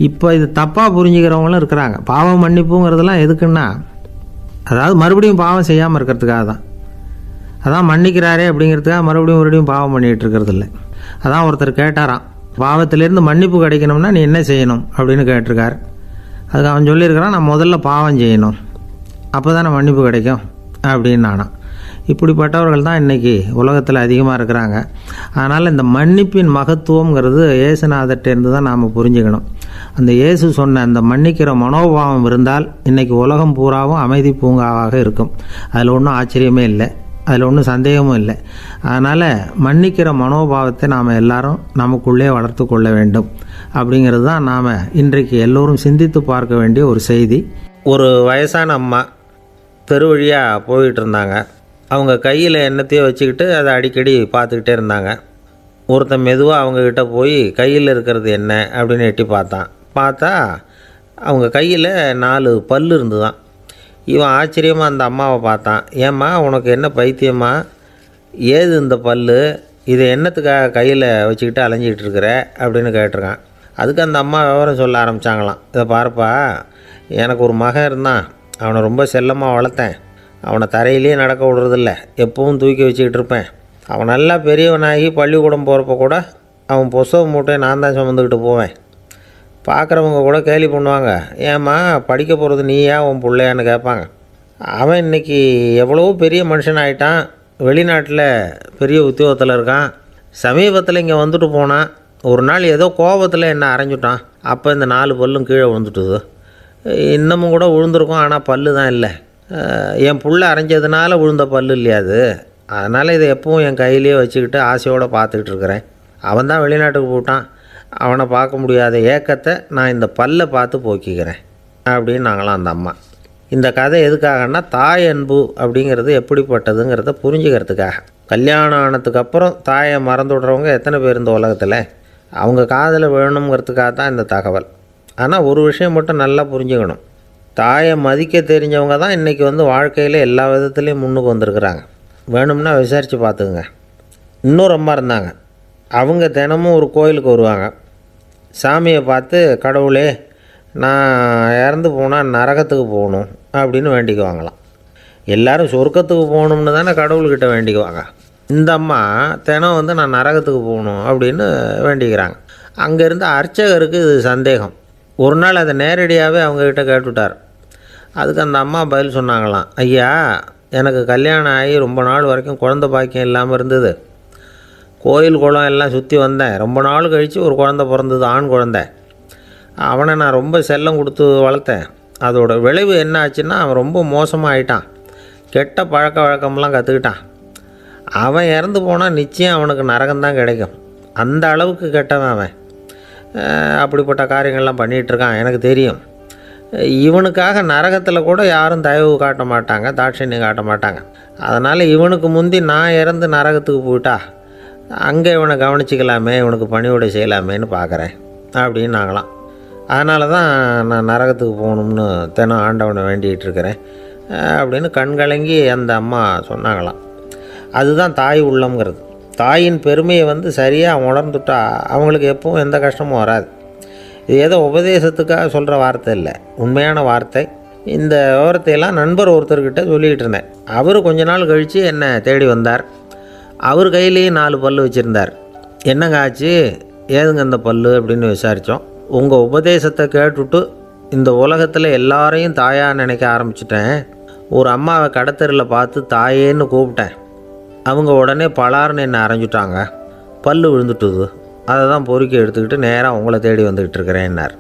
இப்போ இது தப்பாக புரிஞ்சுக்கிறவங்களும் இருக்கிறாங்க. பாவம் மன்னிப்புங்கிறதுலாம் எதுக்குன்னா, அதாவது மறுபடியும் பாவம் செய்யாமல் இருக்கிறதுக்காக தான். அதான் மன்னிக்கிறாரே அப்படிங்கிறதுக்காக மறுபடியும் பாவம் பண்ணிகிட்டு இருக்கிறது இல்லை. அதான் ஒருத்தர் கேட்டாராம், பாவத்திலேருந்து மன்னிப்பு கிடைக்கணும்னா நீ என்ன செய்யணும் அப்படின்னு கேட்டிருக்கார். அதுக்கு அவன் சொல்லியிருக்கிறான், நான் முதல்ல பாவம் செய்யணும், அப்போ தானே மன்னிப்பு கிடைக்கும் அப்படின்னு நானா. இப்படிப்பட்டவர்கள் தான் இன்றைக்கி உலகத்தில் அதிகமாக இருக்கிறாங்க. அதனால் இந்த மன்னிப்பின் மகத்துவங்கிறது இயேசுநாதர்கிட்டேருந்து தான் நாம் புரிஞ்சுக்கணும். அந்த இயேசு சொன்ன அந்த மன்னிக்கிற மனோபாவம் இருந்தால் இன்றைக்கி உலகம் பூராவும் அமைதி பூங்காவாக இருக்கும். அதில் ஒன்றும் ஆச்சரியமே இல்லை, அதில் ஒன்றும் சந்தேகமும் இல்லை. அதனால் மன்னிக்கிற மனோபாவத்தை நாம் எல்லாரும் நமக்குள்ளே வளர்த்து கொள்ள வேண்டும் அப்படிங்கிறது தான் நாம் இன்றைக்கு எல்லோரும் சிந்தித்து பார்க்க வேண்டிய ஒரு செய்தி. ஒரு வயசான அம்மா தெரு வழியாக போயிட்டு இருந்தாங்க. அவங்க கையில் எண்ணத்தையோ வச்சுக்கிட்டு அதை அடிக்கடி பார்த்துக்கிட்டே இருந்தாங்க. ஒருத்தன் மெதுவாக அவங்கக்கிட்ட போய் கையில் இருக்கிறது என்ன அப்படின்னு எட்டி பார்த்தா அவங்க கையில் 4 பல் இருந்துதான். இவன் ஆச்சரியமாக அந்த அம்மாவை பார்த்தான். ஏம்மா, உனக்கு என்ன பைத்தியமா, ஏது இந்த பல், இதை என்னத்துக்காக கையில் வச்சுக்கிட்டு அலைஞ்சிக்கிட்டு இருக்கிற அப்படின்னு கேட்டிருக்கான். அதுக்கு அந்த அம்மா விவரம் சொல்ல ஆரம்பித்தாங்களாம். இதை பாருப்பா, எனக்கு ஒரு மகன் இருந்தான், அவனை ரொம்ப செல்லமாக வளர்த்தேன், அவனை தரையிலேயே நடக்க விடுறதில்ல, எப்பவும் தூக்கி வச்சுக்கிட்டு இருப்பேன். அவன் நல்லா பெரியவனாகி பள்ளிக்கூடம் போகிறப்ப கூட அவன் புஸ்தக மூட்டையை நான் தான் சுமந்துக்கிட்டு போவேன். பார்க்குறவங்க கூட கேலி பண்ணுவாங்க, ஏம்மா படிக்க போகிறது நீயா உன் பிள்ளையான்னு கேட்பாங்க. அவன் இன்றைக்கி எவ்வளோ பெரிய மனுஷனாயிட்டான், வெளிநாட்டில் பெரிய உத்தியோகத்தில் இருக்கான். சமீபத்தில் இங்கே வந்துட்டு போனான். ஒரு நாள் ஏதோ கோபத்தில் என்ன அரைஞ்சுட்டான். அப்போ இந்த 4 பல்லும் கீழே விழுந்துட்டுது. இன்னமும் கூட விழுந்திருக்கும், ஆனால் பல்லு தான் இல்லை. என் புள்ள அரைஞ்சதுனால விழுந்த பல்லு இல்லையா அது, அதனால் இதை எப்பவும் என் கையிலேயே வச்சுக்கிட்டு ஆசையோடு பார்த்துக்கிட்டு இருக்கிறேன். அவன் தான் வெளிநாட்டுக்கு போட்டான், அவனை பார்க்க முடியாத ஏக்கத்தை நான் இந்த பல்லை பார்த்து போக்கிக்கிறேன் அப்படின்னு நாங்களாம் அந்த அம்மா. இந்த கதை எதுக்காகன்னா, தாய் அன்பு அப்படிங்கிறது எப்படிப்பட்டதுங்கிறத புரிஞ்சுக்கிறதுக்காக. கல்யாணம் ஆனதுக்கப்புறம் தாயை மறந்து விடுறவங்க எத்தனை பேர் இந்த உலகத்தில், அவங்க காதில் வேணுங்கிறதுக்காக தான் இந்த தகவல். ஆனால் ஒரு விஷயம் மட்டும் நல்லா புரிஞ்சுக்கணும், தாயை மதிக்க தெரிஞ்சவங்க தான் இன்றைக்கி வந்து வாழ்க்கையில் எல்லா விதத்துலேயும் முன்னுக்கு வந்திருக்கிறாங்க. வேணும்னா விசாரித்து பார்த்துக்குங்க. இன்னொரு அம்மா இருந்தாங்க, அவங்க தினமும் ஒரு கோயிலுக்கு வருவாங்க. சாமியை பார்த்து, கடவுளே நான் இறந்து போனால் நரகத்துக்கு போகணும் அப்படின்னு வேண்டிக்குவாங்களாம். எல்லோரும் சொர்க்கத்துக்கு போகணும்னு தானே கடவுள்கிட்ட வேண்டிக்குவாங்க. இந்த அம்மா தினம் வந்து நான் நரகத்துக்கு போகணும் அப்படின்னு வேண்டிக்கிறாங்க. அங்கே இருந்த அர்ச்சகருக்கு இது சந்தேகம். ஒரு நாள் அதை நேரடியாகவே அவங்கக்கிட்ட கேட்டுவிட்டார். அதுக்கு அந்த அம்மா பதில் சொன்னாங்களாம், ஐயா, எனக்கு கல்யாணம் ஆகி ரொம்ப நாள் வரைக்கும் குழந்த பாக்கியம் இல்லாமல் இருந்தது. கோயில் குளம் எல்லாம் சுற்றி வந்தேன். ரொம்ப நாள் கழித்து ஒரு குழந்த பிறந்தது, ஆண் குழந்தை. அவனை நான் ரொம்ப செல்லம் கொடுத்து வளர்த்தேன். அதோட விளைவு என்ன ஆச்சுன்னா, அவன் ரொம்ப மோசமாக ஆகிட்டான். கெட்ட பழக்க வழக்கம்லாம் கற்றுக்கிட்டான். அவன் இறந்து போனால் நிச்சயம் அவனுக்கு நரகம்தான் கிடைக்கும். அந்த அளவுக்கு கெட்டவன் அவன். அப்படிப்பட்ட காரியங்கள்லாம் பண்ணிகிட்ருக்கான், எனக்கு தெரியும். இவனுக்காக நரகத்தில் கூட யாரும் தயவு காட்ட மாட்டாங்க, தாட்சண்யம் காட்ட மாட்டாங்க. அதனால் இவனுக்கு முந்தி நான் இறந்து நரகத்துக்கு போயிட்டா அங்கே இவனை கவனிச்சிக்கலாமே, இவனுக்கு பணிவிடை செய்யலாமேன்னு பார்க்குறேன் அப்படின்னு நாங்களாம். அதனால தான் நான் நரகத்துக்கு போகணும்னு தினம் ஆண்டவனை வேண்டிகிட்டு இருக்கிறேன் அப்படின்னு கண்கலங்கி அந்த அம்மா சொன்னாங்களாம். அதுதான் தாய் உள்ளம்ங்கிறது. தாயின் பெருமையை வந்து சரியாக உணர்ந்துட்டா அவங்களுக்கு எப்பவும் எந்த கஷ்டமும் வராது. இது ஏதோ உபதேசத்துக்காக சொல்கிற வார்த்தை இல்லை, உண்மையான வார்த்தை. இந்த விவரத்தையெல்லாம் நண்பர் ஒருத்தர்கிட்ட சொல்லிக்கிட்டு இருந்தேன். அவர் கொஞ்ச நாள் கழித்து என்னை தேடி வந்தார். அவர் கையிலேயும் 4 பல் வச்சுருந்தார். என்னங்க ஆச்சு, ஏதுங்க அந்த பல் அப்படின்னு விசாரித்தோம். உங்கள் உபதேசத்தை கேட்டுவிட்டு இந்த உலகத்தில் எல்லாரையும் தாயாக நினைக்க ஆரம்பிச்சிட்டேன். ஒரு அம்மாவை கடத்தெருவில் பார்த்து தாயேன்னு கூப்பிட்டேன். அவங்க உடனே பலார்னு என்னை அரைஞ்சிட்டாங்க, பல் விழுந்துட்டுது. அதை தான் பொறுக்கி எடுத்துக்கிட்டு நேராக உங்களை தேடி வந்துக்கிட்டு இருக்கிறேன்னார்.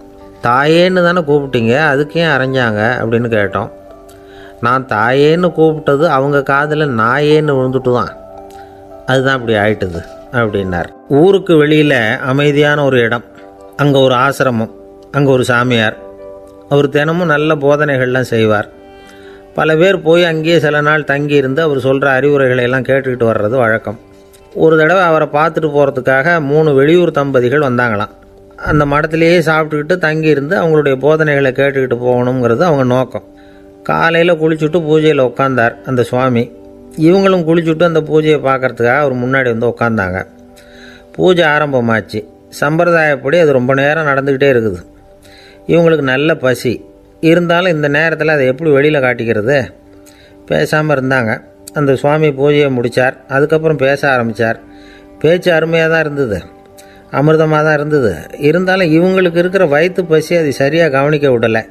தாயேன்னு தானே கூப்பிட்டீங்க, அதுக்கு ஏன் அரைஞ்சாங்க அப்படின்னு கேட்டோம். நான் தாயேன்னு கூப்பிட்டது அவங்க காதில் நாயேன்னு விழுந்துட்டு தான். அதுதான் இப்படி ஆயிட்டுது அப்படின்னார். ஊருக்கு வெளியில் அமைதியான ஒரு இடம், அங்கே ஒரு ஆசிரமம், அங்கே ஒரு சாமியார். அவர் தினமும் நல்ல போதனைகள்லாம் செய்வார். பல பேர் போய் அங்கேயே சில நாள் தங்கி இருந்து அவர் சொல்கிற அறிவுரைகளை எல்லாம் கேட்டுக்கிட்டு வர்றது வழக்கம். ஒரு தடவை அவரை பார்த்துட்டு போகிறதுக்காக 3 வெளியூர் தம்பதிகள் வந்தாங்களாம். அந்த மடத்திலேயே சாப்பிட்டுக்கிட்டு தங்கி இருந்து அவங்களுடைய போதனைகளை கேட்டுக்கிட்டு போகணுங்கிறது அவங்க நோக்கம். காலையில் குளிச்சுட்டு பூஜையில் உட்காந்தார் அந்த சுவாமி. இவங்களும் குளிச்சுட்டு அந்த பூஜையை பார்க்குறதுக்காக அவர் முன்னாடி வந்து உட்காந்தாங்க. பூஜை ஆரம்பமாச்சு. சம்பிரதாயப்படி அது ரொம்ப நேரம் நடந்துக்கிட்டே இருக்குது. இவங்களுக்கு நல்ல பசி இருந்தாலும் இந்த நேரத்தில் அதை எப்படி வெளியில் காட்டிக்கிறது? பேசாமல் இருந்தாங்க. அந்த சுவாமி பூஜையை முடித்தார். அதுக்கப்புறம் பேச ஆரம்பித்தார். பேச்சு அருமையாக தான் இருந்தது, அமிர்தமாக தான் இருந்தது. இருந்தாலும் இவங்களுக்கு இருக்கிற வயிற்று பசி அது சரியாக கவனிக்க விடலை.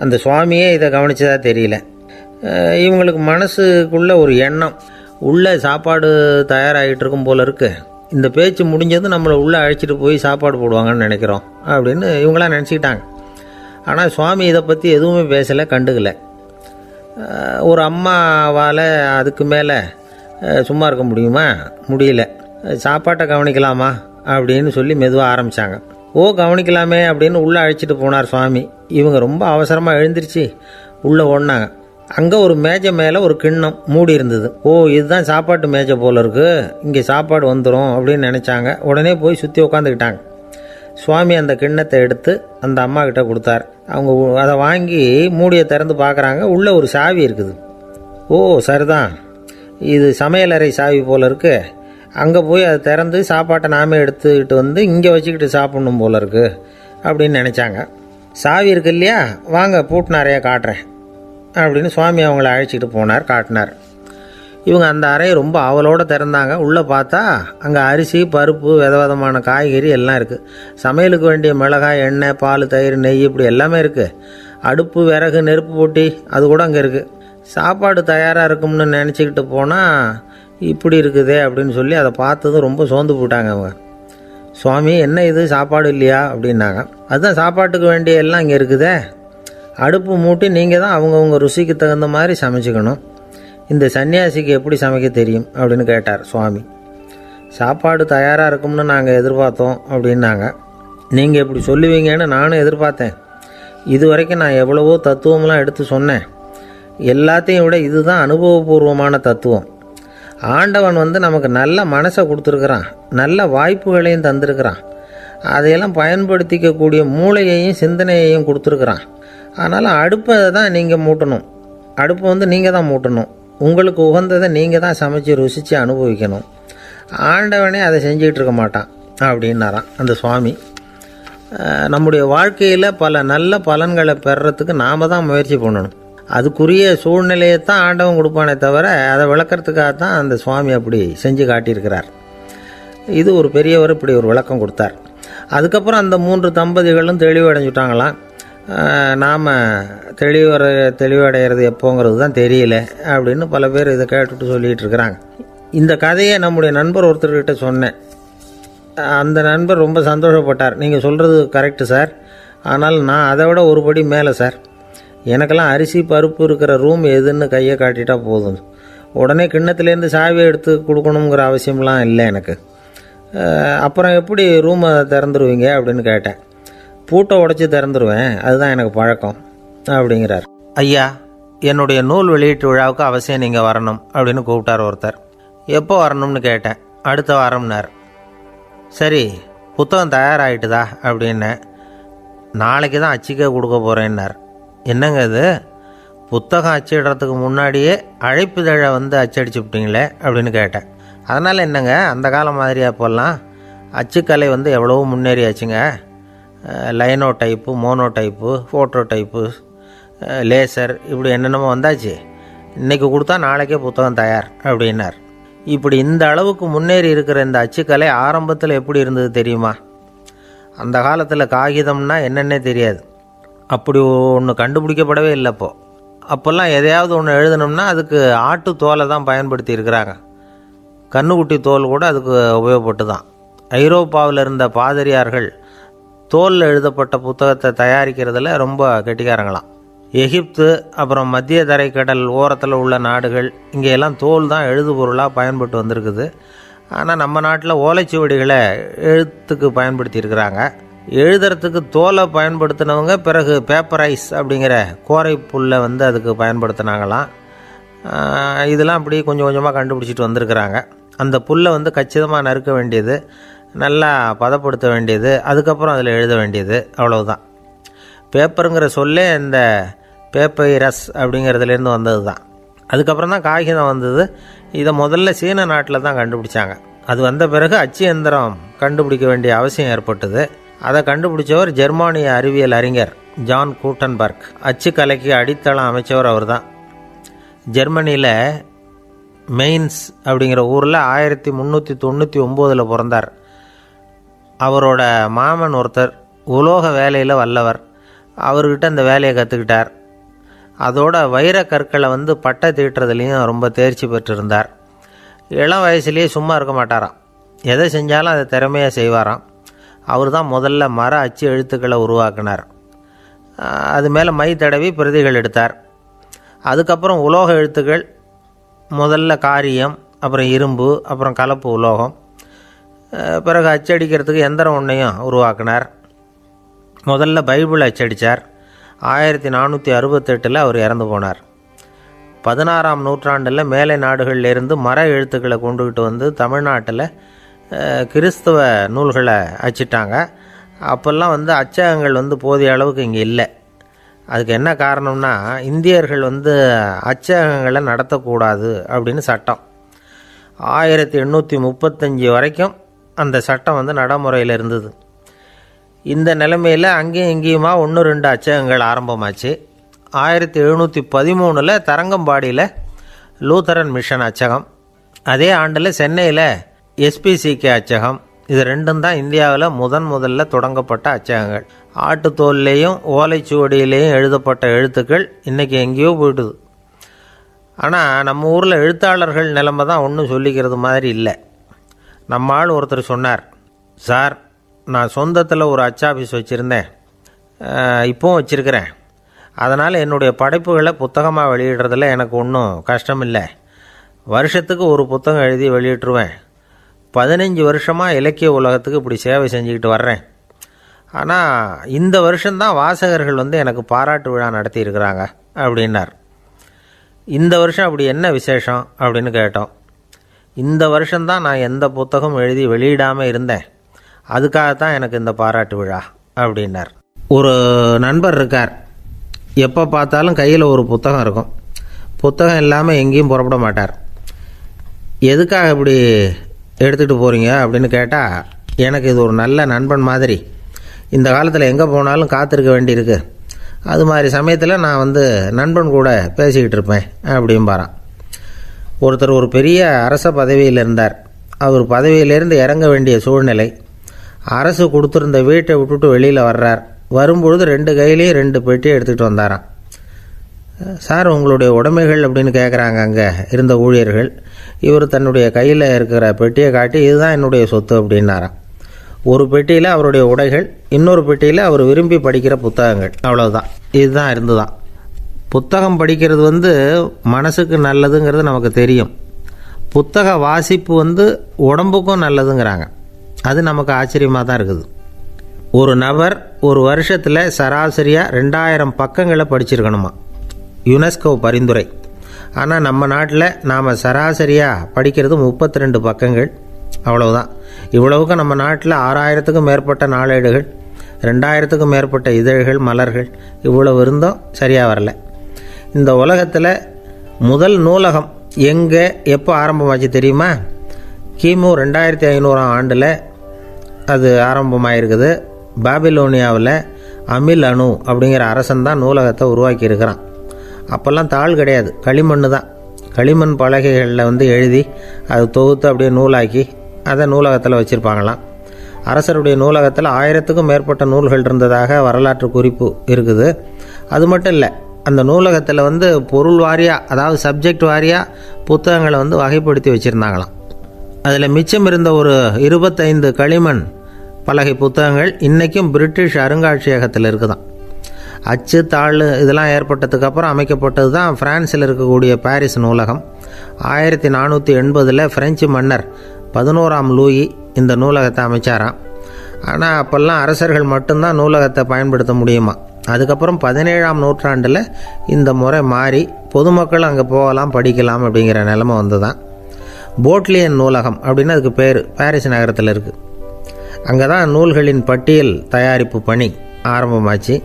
அந்த சுவாமியே இதை கவனித்ததா தெரியல. இவங்களுக்கு மனசுக்குள்ளே ஒரு எண்ணம், உள்ளே சாப்பாடு தயாராகிட்டு இருக்கும் போல இருக்குது. இந்த பேச்சு முடிஞ்சது நம்மளை உள்ளே அழைச்சிட்டு போய் சாப்பாடு போடுவாங்கன்னு நினைக்கிறோம் அப்படின்னு இவங்களாம் நினச்சிக்கிட்டாங்க. ஆனால் சுவாமி இதை பற்றி எதுவுமே பேசலை, கண்டுக்கலை. ஒரு அம்மாவால் அதுக்கு மேலே சும்மா இருக்க முடியுமா? முடியல. சாப்பாட்டை கவனிக்கலாமா அப்படின்னு சொல்லி மெதுவாக ஆரம்பித்தாங்க. கவனிக்கலாமே அப்படின்னு உள்ளே அழைச்சிட்டு போனார் சுவாமி. இவங்க ரொம்ப அவசரமாக எழுந்திரிச்சு உள்ளே ஓடினாங்க. அங்கே ஒரு மேஜை மேலே ஒரு கிண்ணம் மூடி இருந்தது. இதுதான் சாப்பாட்டு மேஜை போல இருக்குது, இங்கே சாப்பாடு வந்துடும் அப்படின்னு நினச்சாங்க. உடனே போய் சுற்றி உட்காந்துக்கிட்டாங்க. சுவாமி அந்த கிண்ணத்தை எடுத்து அந்த அம்மா கிட்ட கொடுத்தார். அவங்க அதை வாங்கி மூடியை திறந்து பார்க்குறாங்க. உள்ளே ஒரு சாவி இருக்குது. சரிதான், இது சமையலறை சாவி போல் இருக்குது. அங்கே போய் அதை திறந்து சாப்பாட்டை நாமே எடுத்துக்கிட்டு வந்து இங்கே வச்சுக்கிட்டு சாப்பிட்ணும் போல இருக்குது அப்படின்னு நினச்சாங்க. சாவி இருக்கு இல்லையா, வாங்க பூட்டு நிறையா காட்டுறேன் அப்படின்னு சுவாமி அவங்கள அழைச்சிட்டு போனார், காட்டினார். இவங்க அந்த அறையை ரொம்ப ஆவலோடு திறந்தாங்க. உள்ளே பார்த்தா அங்கே அரிசி, பருப்பு, விதவிதமான காய்கறி எல்லாம் இருக்குது. சமையலுக்கு வேண்டிய மிளகாய், எண்ணெய், பால், தயிர், நெய் இப்படி எல்லாமே இருக்குது. அடுப்பு, விறகு, நெருப்பு போட்டி அது கூட அங்கே இருக்குது. சாப்பாடு தயாராக இருக்கும்னு நினச்சிக்கிட்டு போனால் இப்படி இருக்குதே அப்படின்னு சொல்லி அதை பார்த்ததும் ரொம்ப சோர்ந்து போட்டாங்க அவங்க. சுவாமி, என்ன இது சாப்பாடு இல்லையா அப்படின்னாங்க. அதுதான் சாப்பாட்டுக்கு வேண்டிய எல்லாம் இங்கே இருக்குதே. அடுப்பு மூட்டி நீங்கள் தான் அவங்கவுங்க ருசிக்கு தகுந்த மாதிரி சமைச்சிக்கணும். இந்த சன்னியாசிக்கு எப்படி சமைக்க தெரியும் அப்படின்னு கேட்டார் சுவாமி. சாப்பாடு தயாராக இருக்கும்னு நாங்கள் எதிர்பார்த்தோம் அப்படின்னாங்க. நீங்கள் இப்படி சொல்லுவீங்கன்னு நானும் எதிர்பார்த்தேன். இது வரைக்கும் நான் எவ்வளவோ தத்துவம்லாம் எடுத்து சொன்னேன். எல்லாத்தையும் விட இதுதான் அனுபவபூர்வமான தத்துவம். ஆண்டவன் நமக்கு நல்ல மனசை கொடுத்துருக்குறான், நல்ல வாய்ப்புகளையும் தந்திருக்கிறான். அதையெல்லாம் பயன்படுத்திக்கக்கூடிய மூளையையும் சிந்தனையையும் கொடுத்துருக்குறான். அதனால் அடுப்பை தான் நீங்கள் மூட்டணும். அடுப்பை நீங்கள் தான் மூட்டணும். உங்களுக்கு உகந்ததை நீங்கள் தான் சமைச்சு ருசித்து அனுபவிக்கணும். ஆண்டவனே அதை செஞ்சுக்கிட்டு இருக்க மாட்டான் அப்படின்னாராம் அந்த சுவாமி. நம்முடைய வாழ்க்கையில் பல நல்ல பலன்களை பெறறதுக்கு நாம் தான் முயற்சி பண்ணணும். அதுக்குரிய சூழ்நிலையை தான் ஆண்டவன் கொடுப்பானே தவிர அதை விளக்கிறதுக்காக தான் அந்த சுவாமி அப்படி செஞ்சு காட்டியிருக்கிறார். இது ஒரு பெரியவர் இப்படி ஒரு விளக்கம் கொடுத்தார். அதுக்கப்புறம் அந்த 3 தம்பதிகளும் தெளிவடைஞ்சுட்டாங்களாம். நாம் தெளிவடைகிறது எப்போங்கிறது தான் தெரியல அப்படின்னு பல பேர் இதை கேட்டுட்டு சொல்லிகிட்டு இருக்கிறாங்க. இந்த கதையை நம்முடைய நண்பர் ஒருத்தர்கிட்ட சொன்னேன். அந்த நண்பர் ரொம்ப சந்தோஷப்பட்டார். நீங்கள் சொல்கிறது கரெக்டு சார், ஆனால் நான் அதை விட ஒரு படி மேலே சார். எனக்கெல்லாம் அரிசி, பருப்பு இருக்கிற ரூம் எதுன்னு கையை காட்டிட்டா போதும். உடனே கிண்ணத்துலேருந்து சாவியை எடுத்து கொடுக்கணுங்கிற அவசியம்லாம் இல்லை எனக்கு. அப்புறம் எப்படி ரூமை திறந்துருவீங்க அப்படின்னு கேட்டேன். பூட்டை உடச்சி திறந்துருவேன், அதுதான் எனக்கு பழக்கம் அப்படிங்கிறார். ஐயா, என்னுடைய நூல் வெளியீட்டு விழாவுக்கு அவசியம் நீங்கள் வரணும் அப்படின்னு கூப்பிட்டார் ஒருத்தர். எப்போ வரணும்னு கேட்டேன். அடுத்த வாரம்னார். சரி, புத்தகம் தயாராகிட்டுதா அப்படின்னேன். நாளைக்கு தான் அச்சிக்க கொடுக்க போகிறேன்னார். என்னங்க இது, புத்தகம் அச்சிடுறதுக்கு முன்னாடியே அழைப்புதழை அச்சடிச்சு விட்டீங்களே அப்படின்னு கேட்டேன். அதனால் என்னங்க, அந்த காலம் மாதிரியா போடலாம். அச்சுக்கலை எவ்வளவோ முன்னேறியாச்சுங்க. Linotype, Monotype, phototype, laser இப்படி என்னென்னமோ வந்தாச்சு. இன்றைக்கி கொடுத்தா நாளைக்கே புத்தகம் தயார் அப்படின்னார். இப்படி இந்த அளவுக்கு முன்னேறி இருக்கிற இந்த அச்சுக்கலை ஆரம்பத்தில் எப்படி இருந்தது தெரியுமா? அந்த காலத்தில் காகிதம்னா என்னென்னே தெரியாது. அப்படி ஒன்று கண்டுபிடிக்கப்படவே இல்லை. அப்போல்லாம் எதையாவது ஒன்று எழுதணும்னா அதுக்கு ஆட்டு தோலை தான் பயன்படுத்தி இருக்கிறாங்க. கன்றுக்குட்டி தோல் கூட அதுக்கு உபயோகப்பட்டு தான். ஐரோப்பாவில் இருந்த பாதிரியார்கள் தோலில் எழுதப்பட்ட புத்தகத்தை தயாரிக்கிறதுல ரொம்ப கெட்டிக்காரங்களாம். எகிப்து, அப்புறம் மத்திய தரைக்கடல் ஓரத்தில் உள்ள நாடுகள், இங்கெல்லாம் தோல் தான் எழுதுபொருளாக பயன்பட்டு வந்திருக்குது. ஆனால் நம்ம நாட்டில் ஓலைச்சுவடிகளை எழுத்துக்கு பயன்படுத்தியிருக்கிறாங்க. எழுதுறதுக்கு தோலை பயன்படுத்தினவங்க பிறகு பேப்பரைஸ் அப்படிங்கிற கோரை புல்லை வந்து அதுக்கு பயன்படுத்தினாங்களாம். இதெல்லாம் அப்படி கொஞ்சம் கொஞ்சமாக கண்டுபிடிச்சிட்டு வந்திருக்கிறாங்க. அந்த புல்லை வந்து கச்சிதமாக நறுக்க வேண்டியது, நல்லா பதப்படுத்த வேண்டியது, அதுக்கப்புறம் அதில் எழுத வேண்டியது, அவ்வளவுதான். பேப்பருங்கிற சொல்லே இந்த பேப்பைரஸ் அப்படிங்கிறதுலேருந்து வந்தது தான். அதுக்கப்புறம் தான் காகிதம் வந்தது. இதை முதல்ல சீன நாட்டில் தான் கண்டுபிடிச்சாங்க. அது வந்த பிறகு அச்சு எந்திரம் கண்டுபிடிக்க வேண்டிய அவசியம் ஏற்பட்டது. அதை கண்டுபிடிச்சவர் ஜெர்மானிய அறிவியல் அறிஞர் ஜான் கூட்டன்பர்க். அச்சுக்கலைக்கு அடித்தளம் அமைச்சவர் அவர் தான். ஜெர்மனியில் மெயின்ஸ் அப்படிங்கிற ஊரில் 1399 பிறந்தார். அவரோட மாமன் ஒருத்தர் உலோக வேலையில் வல்லவர். அவர்கிட்ட அந்த வேலையை கற்றுக்கிட்டார். அதோட வைர கற்களை வந்து பட்டை தீட்டுறதுலேயும் ரொம்ப தேர்ச்சி பெற்றிருந்தார். இளம் வயசுலேயே சும்மா இருக்க மாட்டாராம். எதை செஞ்சாலும் அதை திறமையாக செய்வாராம். அவர் தான் முதல்ல மர அச்சு எழுத்துக்களை உருவாக்கினார். அது மேலே மை தடவி பிரதிகள் எடுத்தார். அதுக்கப்புறம் உலோக எழுத்துக்கள், முதல்ல காரியம், அப்புறம் இரும்பு, அப்புறம் கலப்பு உலோகம், பிறகு அச்சடிக்கிறதுக்கு எந்திரம் ஒன்றையும் உருவாக்கினார். முதல்ல பைபிள் அச்சடித்தார். 1468 அவர் இறந்து போனார். 16ஆம் நூற்றாண்டில் மேலை நாடுகளிலிருந்து மர எழுத்துக்களை கொண்டுக்கிட்டு வந்து தமிழ்நாட்டில் கிறிஸ்தவ நூல்களை அச்சிட்டாங்க. அப்போல்லாம் வந்து அச்சகங்கள் வந்து போதிய அளவுக்கு இங்கே இல்லை. அதுக்கு என்ன காரணம்னா, இந்தியர்கள் வந்து அச்சகங்களை நடத்தக்கூடாது அப்படின்னு சட்டம். 1835 வரைக்கும் அந்த சட்டம் வந்து நடைமுறையில் இருந்தது. இந்த நிலைமையில் அங்கேயும் இங்கேயுமா 1-2 அச்சகங்கள் ஆரம்பமாச்சு. 1713 தரங்கம்பாடியில் லூத்தரன் மிஷன் அச்சகம், அதே ஆண்டில் சென்னையில் SPCK அச்சகம். இது ரெண்டும் தான் இந்தியாவில் முதல்ல தொடங்கப்பட்ட அச்சகங்கள். ஆட்டுத்தோல்லையும் ஓலைச்சுவடியிலையும் எழுதப்பட்ட எழுத்துக்கள் இன்றைக்கி எங்கேயோ போயிட்டுது. ஆனால் நம்ம ஊரில் எழுத்தாளர்கள் நிலைமை தான் ஒன்றும் சொல்லிக்கிறது மாதிரி இல்லை. நம்ம ஆள் ஒருத்தர் சொன்னார், சார், நான் சொந்தத்தில் ஒரு அச்சாபீஸ் வச்சுருந்தேன், இப்போவும் வச்சுருக்கிறேன். அதனால் என்னுடைய படைப்புகளை புத்தகமாக வெளியிடுறதில் எனக்கு ஒன்றும் கஷ்டம் இல்லை. வருஷத்துக்கு ஒரு புத்தகம் எழுதி வெளியிட்டுருவேன். 15 வருஷமாக இலக்கிய உலகத்துக்கு இப்படி சேவை செஞ்சுக்கிட்டு வர்றேன். ஆனால் இந்த வருஷம்தான் வாசகர்கள் வந்து எனக்கு பாராட்டு விழா நடத்தியிருக்கிறாங்க அப்படின்னார். இந்த வருஷம் அப்படி என்ன விசேஷம் அப்படின்னு கேட்டோம். இந்த வருஷம்தான் நான் எந்த புத்தகம் எழுதி வெளியிடாமல் இருந்தேன், அதுக்காகத்தான் எனக்கு இந்த பாராட்டு விழா அப்படின்னார். ஒரு நண்பர் இருக்கார். எப்போ பார்த்தாலும் கையில் ஒரு புத்தகம் இருக்கும். புத்தகம் இல்லாமல் எங்கேயும் புறப்பட மாட்டார். எதுக்காக இப்படி எடுத்துகிட்டு போகிறீங்க அப்படின்னு கேட்டால், எனக்கு இது ஒரு நல்ல நண்பன் மாதிரி. இந்த காலத்தில் எங்கே போனாலும் காத்திருக்க வேண்டியிருக்கு. அது மாதிரி சமயத்தில் நான் வந்து நண்பன் கூட பேசிக்கிட்டு இருப்பேன் அப்படிம்பாரான். ஒருத்தர் ஒரு பெரிய அரச பதவியில் இருந்தார். அவர் பதவியிலேருந்து இறங்க வேண்டிய சூழ்நிலை. அரசு கொடுத்துருந்த வீட்டை விட்டுட்டு வெளியில் வர்றார். வரும்பொழுது 2 கையிலையும் 2 பெட்டியை எடுத்துகிட்டு வந்தாராம். சார், உங்களுடைய உடைமைகள் அப்படின்னு கேட்குறாங்க அங்கே இருந்த ஊழியர்கள். இவர் தன்னுடைய கையில் இருக்கிற பெட்டியை காட்டி, இதுதான் என்னுடைய சொத்து அப்படின்னாராம். ஒரு பெட்டியில் அவருடைய உடைகள், இன்னொரு பெட்டியில் அவர் விரும்பி படிக்கிற புத்தகங்கள். அவ்வளவுதான். இதுதான் இருந்துதான். புத்தகம் படிக்கிறது வந்து மனசுக்கு நல்லதுங்கிறது நமக்கு தெரியும். புத்தக வாசிப்பு வந்து உடம்புக்கும் நல்லதுங்கிறாங்க. அது நமக்கு ஆச்சரியமாக தான் இருக்குது. ஒரு நபர் ஒரு வருஷத்தில் சராசரியாக 2000 பக்கங்களை படிச்சிருக்கணுமா, யுனெஸ்கோ பரிந்துரை. ஆனால் நம்ம நாட்டில் நாம் சராசரியாக படிக்கிறது 32 பக்கங்கள். அவ்வளவுதான். இவ்வளவுக்கு நம்ம நாட்டில் 6000க்கும் மேற்பட்ட நாளேடுகள், 2000க்கும் மேற்பட்ட இதழ்கள், மலர்கள், இவ்வளவு இருந்தும் சரியாக வரல. இந்த உலகத்தில் முதல் நூலகம் எங்கே எப்போ ஆரம்பமாச்சு தெரியுமா? கிமு 2500ஆம் ஆண்டில் அது ஆரம்பமாயிருக்குது. பாபிலோனியாவில் அமில் அணு அப்படிங்கிற அரசன் தான் நூலகத்தை உருவாக்கி இருக்கிறான். அப்போல்லாம் தாள் கிடையாது, களிமண் தான். களிமண் பலகைகளில் வந்து எழுதி அது தொகுத்து அப்படியே நூலாக்கி அதை நூலகத்தில் வச்சுருப்பாங்களாம். அரசருடைய நூலகத்தில் 1000க்கும் மேற்பட்ட நூல்கள் இருந்ததாக வரலாற்று குறிப்பு இருக்குது. அது மட்டும் இல்லை, அந்த நூலகத்தில் வந்து பொருள் வாரியாக, அதாவது சப்ஜெக்ட் வாரியாக புத்தகங்களை வந்து வகைப்படுத்தி வச்சுருந்தாங்களாம். அதில் மிச்சம் இருந்த ஒரு 25 களிமண் பலகை புத்தகங்கள் இன்றைக்கும் பிரிட்டிஷ் அருங்காட்சியகத்தில் இருக்குதான். அச்சு தாள் இதெல்லாம் ஏற்பட்டதுக்கப்புறம் அமைக்கப்பட்டது தான் ஃப்ரான்ஸில் இருக்கக்கூடிய பாரிஸ் நூலகம். 1480 பிரெஞ்சு மன்னர் 11ஆம் லூயி இந்த நூலகத்தை அமைச்சாராம். ஆனால் அப்போல்லாம் அரசர்கள் மட்டும்தான் நூலகத்தை பயன்படுத்த முடியுமா. அதுக்கப்புறம் 17ஆம் நூற்றாண்டில் இந்த முறை மாறி பொதுமக்கள் அங்கே போகலாம், படிக்கலாம் அப்படிங்கிற நிலைமை வந்து தான் போட்லியன் நூலகம் அப்படின்னு அதுக்கு பேர் பாரிஸ் நகரத்தில் இருக்குது. அங்கே தான் நூல்களின் பட்டியல் தயாரிப்பு பணி ஆரம்பமாச்சு.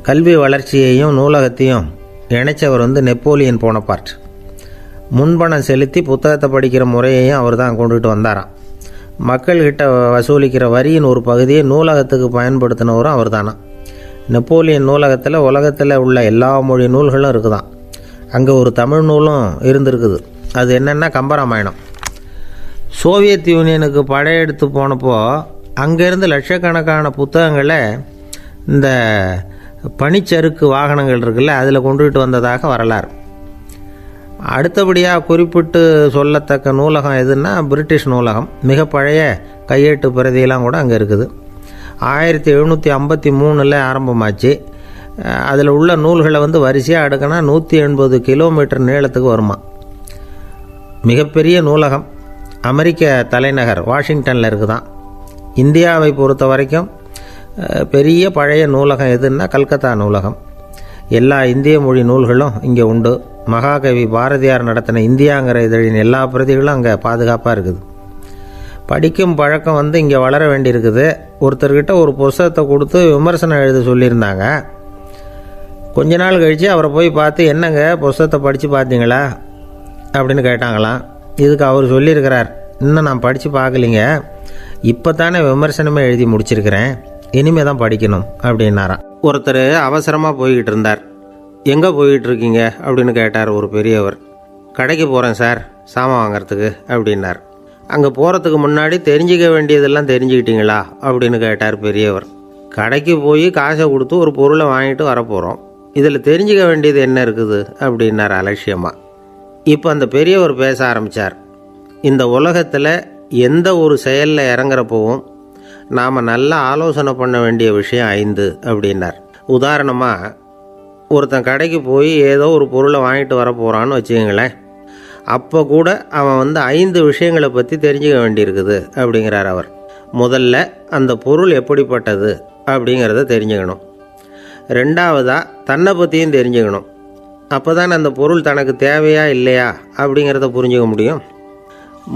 கல்வி வளர்ச்சியையும் நூலகத்தையும் இணைச்சவர் வந்து நெப்போலியன் போனபார்ட். முன்பணம் செலுத்தி புத்தகத்தை படிக்கிற முறையையும் அவர் தான் கொண்டுட்டு வந்தாராம். மக்கள்கிட்ட வசூலிக்கிற வரியின் ஒரு பகுதியை நூலகத்துக்கு பயன்படுத்தினவரும் அவர் தானா. நெப்போலியன் நூலகத்தில் உலகத்தில் உள்ள எல்லா மொழி நூல்களும் இருக்குதான். அங்கே ஒரு தமிழ் நூலும் இருந்திருக்குது. அது என்னென்னா கம்பராமாயணம். சோவியத் யூனியனுக்கு படையெடுத்து போனப்போ அங்கேருந்து லட்சக்கணக்கான புத்தகங்களை இந்த பனிச்சறுக்கு வாகனங்கள் இருக்குல்ல, அதில் கொண்டுகிட்டு வந்ததாக வரலாறு. அடுத்தபடியாக குறிப்பிட்டு சொல்லத்தக்க நூலகம் எதுன்னா பிரிட்டிஷ் நூலகம். மிக பழைய கையெட்டு பிரதியெல்லாம் கூட அங்கே இருக்குது. 1753 ஆரம்பமாச்சு. அதில் உள்ள நூல்களை வந்து வரிசையாக அடுக்கினா 180 கிலோமீட்டர் நீளத்துக்கு வருமா. மிகப்பெரிய நூலகம் அமெரிக்க தலைநகர் வாஷிங்டனில் இருக்குதான். இந்தியாவை பொறுத்த வரைக்கும் பெரிய பழைய நூலகம் எதுன்னா கல்கத்தா நூலகம். எல்லா இந்திய மொழி நூல்களும் இங்கே உண்டு. மகாகவி பாரதியார் நடத்தின இந்தியாங்கிற இதழின் எல்லா பிரதிகளும் அங்கே பாதுகாப்பாக இருக்குது. படிக்கும் பழக்கம் வந்து இங்கே வளர வேண்டியிருக்குது. ஒருத்தர்கிட்ட ஒரு புஸ்தகத்தை கொடுத்து விமர்சனம் எழுத சொல்லியிருந்தாங்க. கொஞ்ச நாள் கழித்து அவரை போய் பார்த்து, என்னங்க புஸ்தகத்தை படித்து பார்த்தீங்களா அப்படின்னு கேட்டாங்களாம். இதுக்கு அவர் சொல்லியிருக்கிறார், இன்னும் நான் படித்து பார்க்கலிங்க, இப்போ தானே விமர்சனமே எழுதி முடிச்சிருக்கிறேன், இனிமேல் தான் படிக்கணும் அப்படின்னாராம். ஒருத்தர் அவசரமாக போய்கிட்டு இருந்தார். எங்கே போய்கிட்டு இருக்கீங்க அப்படின்னு கேட்டார் ஒரு பெரியவர். கடைக்கு போகிறேன் சார், சாமான் வாங்கிறதுக்கு அப்படின்னார். அங்கே போகிறதுக்கு முன்னாடி தெரிஞ்சிக்க வேண்டியதெல்லாம் தெரிஞ்சுக்கிட்டீங்களா அப்படின்னு கேட்டார் பெரியவர். கடைக்கு போய் காசை கொடுத்து ஒரு பொருளை வாங்கிட்டு வரப்போகிறோம், இதில் தெரிஞ்சிக்க வேண்டியது என்ன இருக்குது அப்படின்னார் அலட்சியமாக. இப்போ அந்த பெரியவர் பேச ஆரம்பித்தார். இந்த உலகத்தில் எந்த ஒரு செயலில் இறங்குறப்போவும் நாம் நல்லா ஆலோசனை பண்ண வேண்டிய விஷயம் 5 அப்படின்னார். உதாரணமாக, ஒருத்தன் கடைக்கு போய் ஏதோ ஒரு பொருளை வாங்கிட்டு வர போகிறான்னு வச்சுக்கங்களேன். அப்போ கூட அவன் வந்து 5 விஷயங்களை பற்றி தெரிஞ்சுக்க வேண்டியிருக்குது அப்படிங்கிறார் அவர். முதல்ல அந்த பொருள் எப்படிப்பட்டது அப்படிங்கிறத தெரிஞ்சுக்கணும். ரெண்டாவதாக தன்னை பற்றியும் தெரிஞ்சுக்கணும். அப்போ தான் அந்த பொருள் தனக்கு தேவையா இல்லையா அப்படிங்கிறத புரிஞ்சுக்க முடியும்.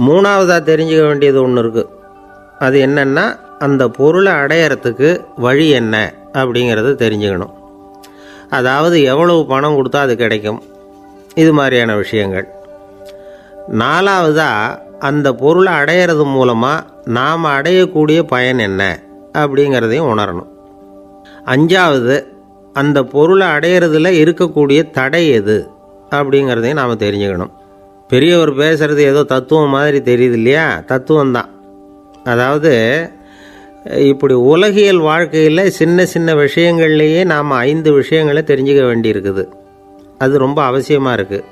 மூணாவதாக தெரிஞ்சுக்க வேண்டியது ஒன்று இருக்குது. அது என்னென்னா, அந்த பொருளை அடையிறதுக்கு வழி என்ன அப்படிங்கிறத தெரிஞ்சுக்கணும். அதாவது எவ்வளவு பணம் கொடுத்தா அது கிடைக்கும், இது மாதிரியான விஷயங்கள். நாலாவதாக அந்த பொருளை அடையிறது மூலமாக நாம் அடையக்கூடிய பயன் என்ன அப்படிங்கிறதையும் உணரணும். அஞ்சாவது, அந்த பொருளை அடையிறதுல இருக்கக்கூடிய தடை எது அப்படிங்கிறதையும் நாம் தெரிஞ்சுக்கணும். பெரியவர் பேசுகிறது ஏதோ தத்துவம் மாதிரி தெரியுது இல்லையா? தத்துவம்தான். அதாவது இப்படி உலகியல் வாழ்க்கையில் சின்ன சின்ன விஷயங்கள்லேயே நாம் 5 விஷயங்களை தெரிஞ்சுக்க வேண்டியிருக்குது. அது ரொம்ப அவசியமாக இருக்குது.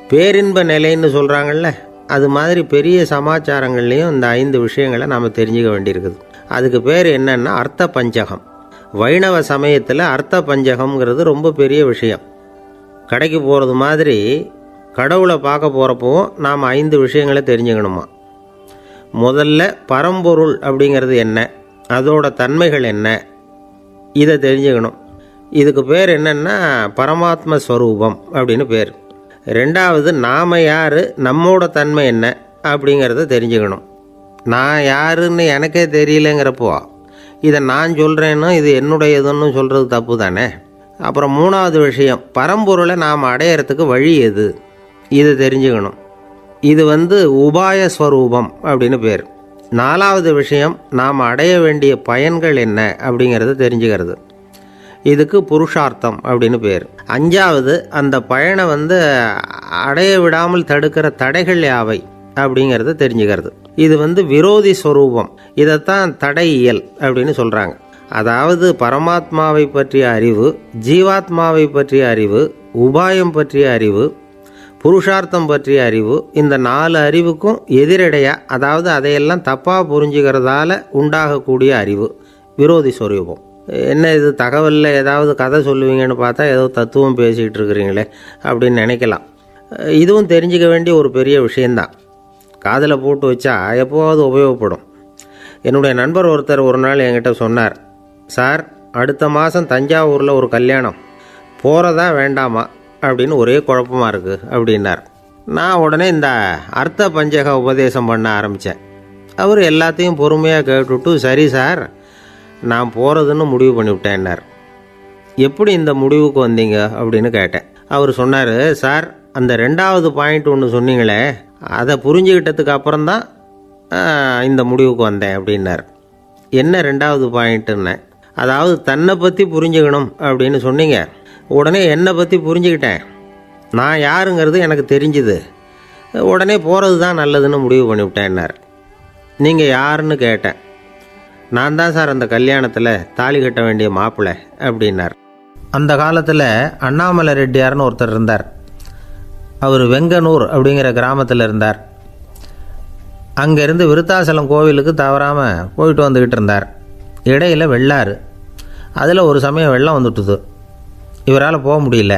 பேரின்ப நிலைன்னு சொல்கிறாங்கள்ல, அது மாதிரி பெரிய சமாச்சாரங்கள்லேயும் இந்த 5 விஷயங்களை நாம் தெரிஞ்சுக்க வேண்டியிருக்குது. அதுக்கு பேர் என்னன்னா அர்த்த பஞ்சகம். வைணவ சமயத்தில் அர்த்த பஞ்சகம்ங்கிறது ரொம்ப பெரிய விஷயம். கடைக்கு போகிறது மாதிரி கடவுளை பார்க்க போகிறப்பவும் நாம் 5 விஷயங்களை தெரிஞ்சுக்கணுமா. முதல்ல பரம்பொருள் அப்படிங்கிறது என்ன, அதோட தன்மைகள் என்ன, இதை தெரிஞ்சுக்கணும். இதுக்கு பேர் என்னென்னா பரமாத்ம ஸ்வரூபம் அப்படின்னு பேர். ரெண்டாவது, நாம் யார், நம்மோட தன்மை என்ன அப்படிங்கிறத தெரிஞ்சுக்கணும். நான் யாருன்னு எனக்கே தெரியலங்கிறப்போ இதை நான் சொல்கிறேன்னு இது என்னுடையதுன்னு சொல்கிறது தப்பு தானே. அப்புறம் மூணாவது விஷயம், பரம்பொருளை நாம் அடையிறதுக்கு வழி எது, இதை தெரிஞ்சுக்கணும். இது உபாய ஸ்வரூபம் அப்படின்னு பேர். நாலாவது விஷயம், நாம் அடைய வேண்டிய பயன்கள் என்ன அப்படிங்கிறத தெரிஞ்சுக்கிறது. இதுக்கு புருஷார்த்தம் அப்படின்னு பேர். அஞ்சாவது, அந்த பயனை அடைய விடாமல் தடுக்கிற தடைகள் யாவை அப்படிங்கிறத தெரிஞ்சுக்கிறது. இது விரோதி ஸ்வரூபம். இதைத்தான் தடையியல் அப்படின்னு சொல்கிறாங்க. அதாவது பரமாத்மாவை பற்றிய அறிவு, ஜீவாத்மாவை பற்றிய அறிவு, உபாயம் பற்றிய அறிவு, புருஷார்த்தம் பற்றிய அறிவு, இந்த 4 அறிவுக்கும் எதிரடையாக, அதாவது அதையெல்லாம் தப்பாக புரிஞ்சுக்கிறதால உண்டாகக்கூடிய அறிவு விரோதி ஸ்வரூபம். என்ன இது தகவலில் ஏதாவது கதை சொல்லுவீங்கன்னு பார்த்தா ஏதோ தத்துவம் பேசிகிட்டு இருக்கிறீங்களே அப்படின்னு நினைக்கலாம். இதுவும் தெரிஞ்சிக்க வேண்டிய ஒரு பெரிய விஷயந்தான். காதில் போட்டு வச்சா எப்போவாவது உபயோகப்படும். என்னுடைய நண்பர் ஒருத்தர் ஒரு நாள் என்கிட்ட சொன்னார், சார் அடுத்த மாதம் தஞ்சாவூரில் ஒரு கல்யாணம், போகிறதா வேண்டாமா அப்படின்னு ஒரே குழப்பமாக இருக்குது அப்படின்னார். நான் உடனே இந்த அர்த்த பஞ்சக உபதேசம் பண்ண ஆரம்பித்தேன். அவர் எல்லாத்தையும் பொறுமையாக கேட்டுவிட்டு, சரி சார் நான் போகிறதுன்னு முடிவு பண்ணிவிட்டேன்னார். எப்படி இந்த முடிவுக்கு வந்தீங்க அப்படின்னு கேட்டேன். அவர் சொன்னார், சார் அந்த 2வது பாயிண்ட் ஒன்று சொன்னீங்களே, அதை புரிஞ்சுக்கிட்டதுக்கு அப்புறம்தான் இந்த முடிவுக்கு வந்தேன் அப்படின்னார். என்ன 2வது பாயிண்ட்டுன்னு? அதாவது தன்னை பற்றி புரிஞ்சுக்கணும் அப்படின்னு சொன்னீங்க. உடனே என்னை பற்றி புரிஞ்சுக்கிட்டேன், நான் யாருங்கிறது எனக்கு தெரிஞ்சுது, உடனே போகிறது தான் நல்லதுன்னு முடிவு பண்ணிவிட்டேன்னார். நீங்கள் யாருன்னு கேட்டேன். நான் தான் சார் அந்த கல்யாணத்தில் தாலி கட்ட வேண்டிய மாப்பிள்ளை அப்படின்னார். அந்த காலத்தில் அண்ணாமலை ரெட்டியார்னு ஒருத்தர் இருந்தார். அவர் வெங்கனூர் அப்படிங்கிற கிராமத்தில் இருந்தார். அங்கேருந்து விருத்தாசலம் கோவிலுக்கு தவறாமல் போயிட்டு வந்துக்கிட்டு இருந்தார். இடையில் வெள்ளாறு, அதில் ஒரு சமயம் வெள்ளம் வந்துட்டுது. இவரால் போக முடியல.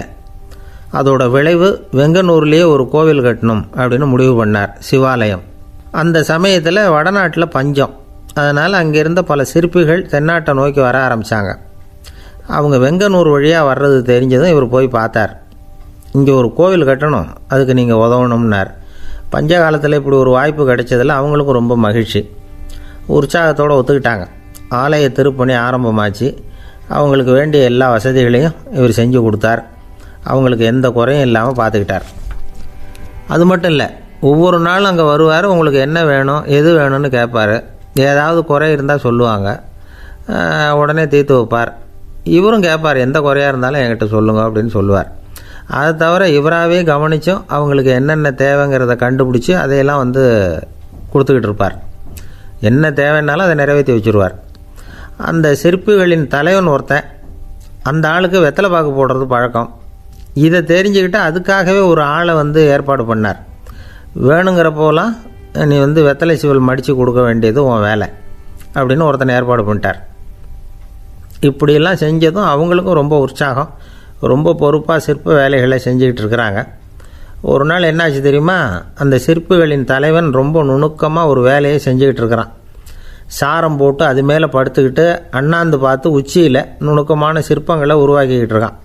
அதோட விளைவு வெங்கனூர்லேயே ஒரு கோவில் கட்டணும் அப்படின்னு முடிவு பண்ணார், சிவாலயம். அந்த சமயத்தில் வடநாட்டில் பஞ்சம். அதனால் அங்கே இருந்த பல சிற்பிகள் தென்னாட்டை நோக்கி வர ஆரம்பித்தாங்க. அவங்க வெங்கனூர் வழியாக வர்றது தெரிஞ்சதும் இவர் போய் பார்த்தார். இங்கே ஒரு கோவில் கட்டணும், அதுக்கு நீங்கள் உதவணும்னார். பஞ்ச காலத்தில் இப்படி ஒரு வாய்ப்பு கிடைச்சதில் அவங்களுக்கும் ரொம்ப மகிழ்ச்சி. உற்சாகத்தோடு ஒத்துக்கிட்டாங்க. ஆலய திருப்பணி ஆரம்பமாச்சு. அவங்களுக்கு வேண்டிய எல்லா வசதிகளையும் இவர் செஞ்சு கொடுத்தார். அவங்களுக்கு எந்த குறையும் இல்லாமல் பார்த்துக்கிட்டார். அது மட்டும் இல்லை, ஒவ்வொரு நாளும் அங்கே வருவார். உங்களுக்கு என்ன வேணும் எது வேணும்னு கேட்பார். ஏதாவது குறை இருந்தால் சொல்லுவாங்க, உடனே தீர்த்து வைப்பார். இவரும் கேட்பார், எந்த குறையாக இருந்தாலும் என்கிட்ட சொல்லுங்க அப்படின்னு சொல்லுவார். அதை தவிர இவராகவே கவனித்தும் அவங்களுக்கு என்னென்ன தேவைங்கிறத கண்டுபிடிச்சி அதையெல்லாம் கொடுத்துக்கிட்டு இருப்பார். என்ன தேவைன்னாலும் அதை நிறைவேற்றி வச்சுருவார். அந்த சிற்பிகளின் தலைவன் ஒருத்தன், அந்த ஆளுக்கு வெத்தலை பாக்கு போடுறது பழக்கம். இதை தெரிஞ்சுக்கிட்டு அதுக்காகவே ஒரு ஆளை ஏற்பாடு பண்ணார். வேணுங்கிறப்போலாம் நீ வெத்தலை சிவல் மடித்து கொடுக்க வேண்டியது உன் வேலை அப்படின்னு ஒருத்தனை ஏற்பாடு பண்ணிட்டார். இப்படியெல்லாம் செஞ்சதும் அவங்களுக்கும் ரொம்ப உற்சாகம். ரொம்ப பொறுப்பாக சிற்ப வேலைகளை செஞ்சுக்கிட்டு இருக்கிறாங்க. ஒரு நாள் என்னாச்சு தெரியுமா? அந்த சிற்பிகளின் தலைவன் ரொம்ப நுணுக்கமாக ஒரு வேலையை செஞ்சுக்கிட்டு இருக்கிறான். சாரம் போட்டு அது மேலே படுத்துக்கிட்டு அண்ணாந்து பார்த்து உச்சியில் நுணுக்கமான சிற்பங்களை உருவாக்கிக்கிட்டு இருக்கான்.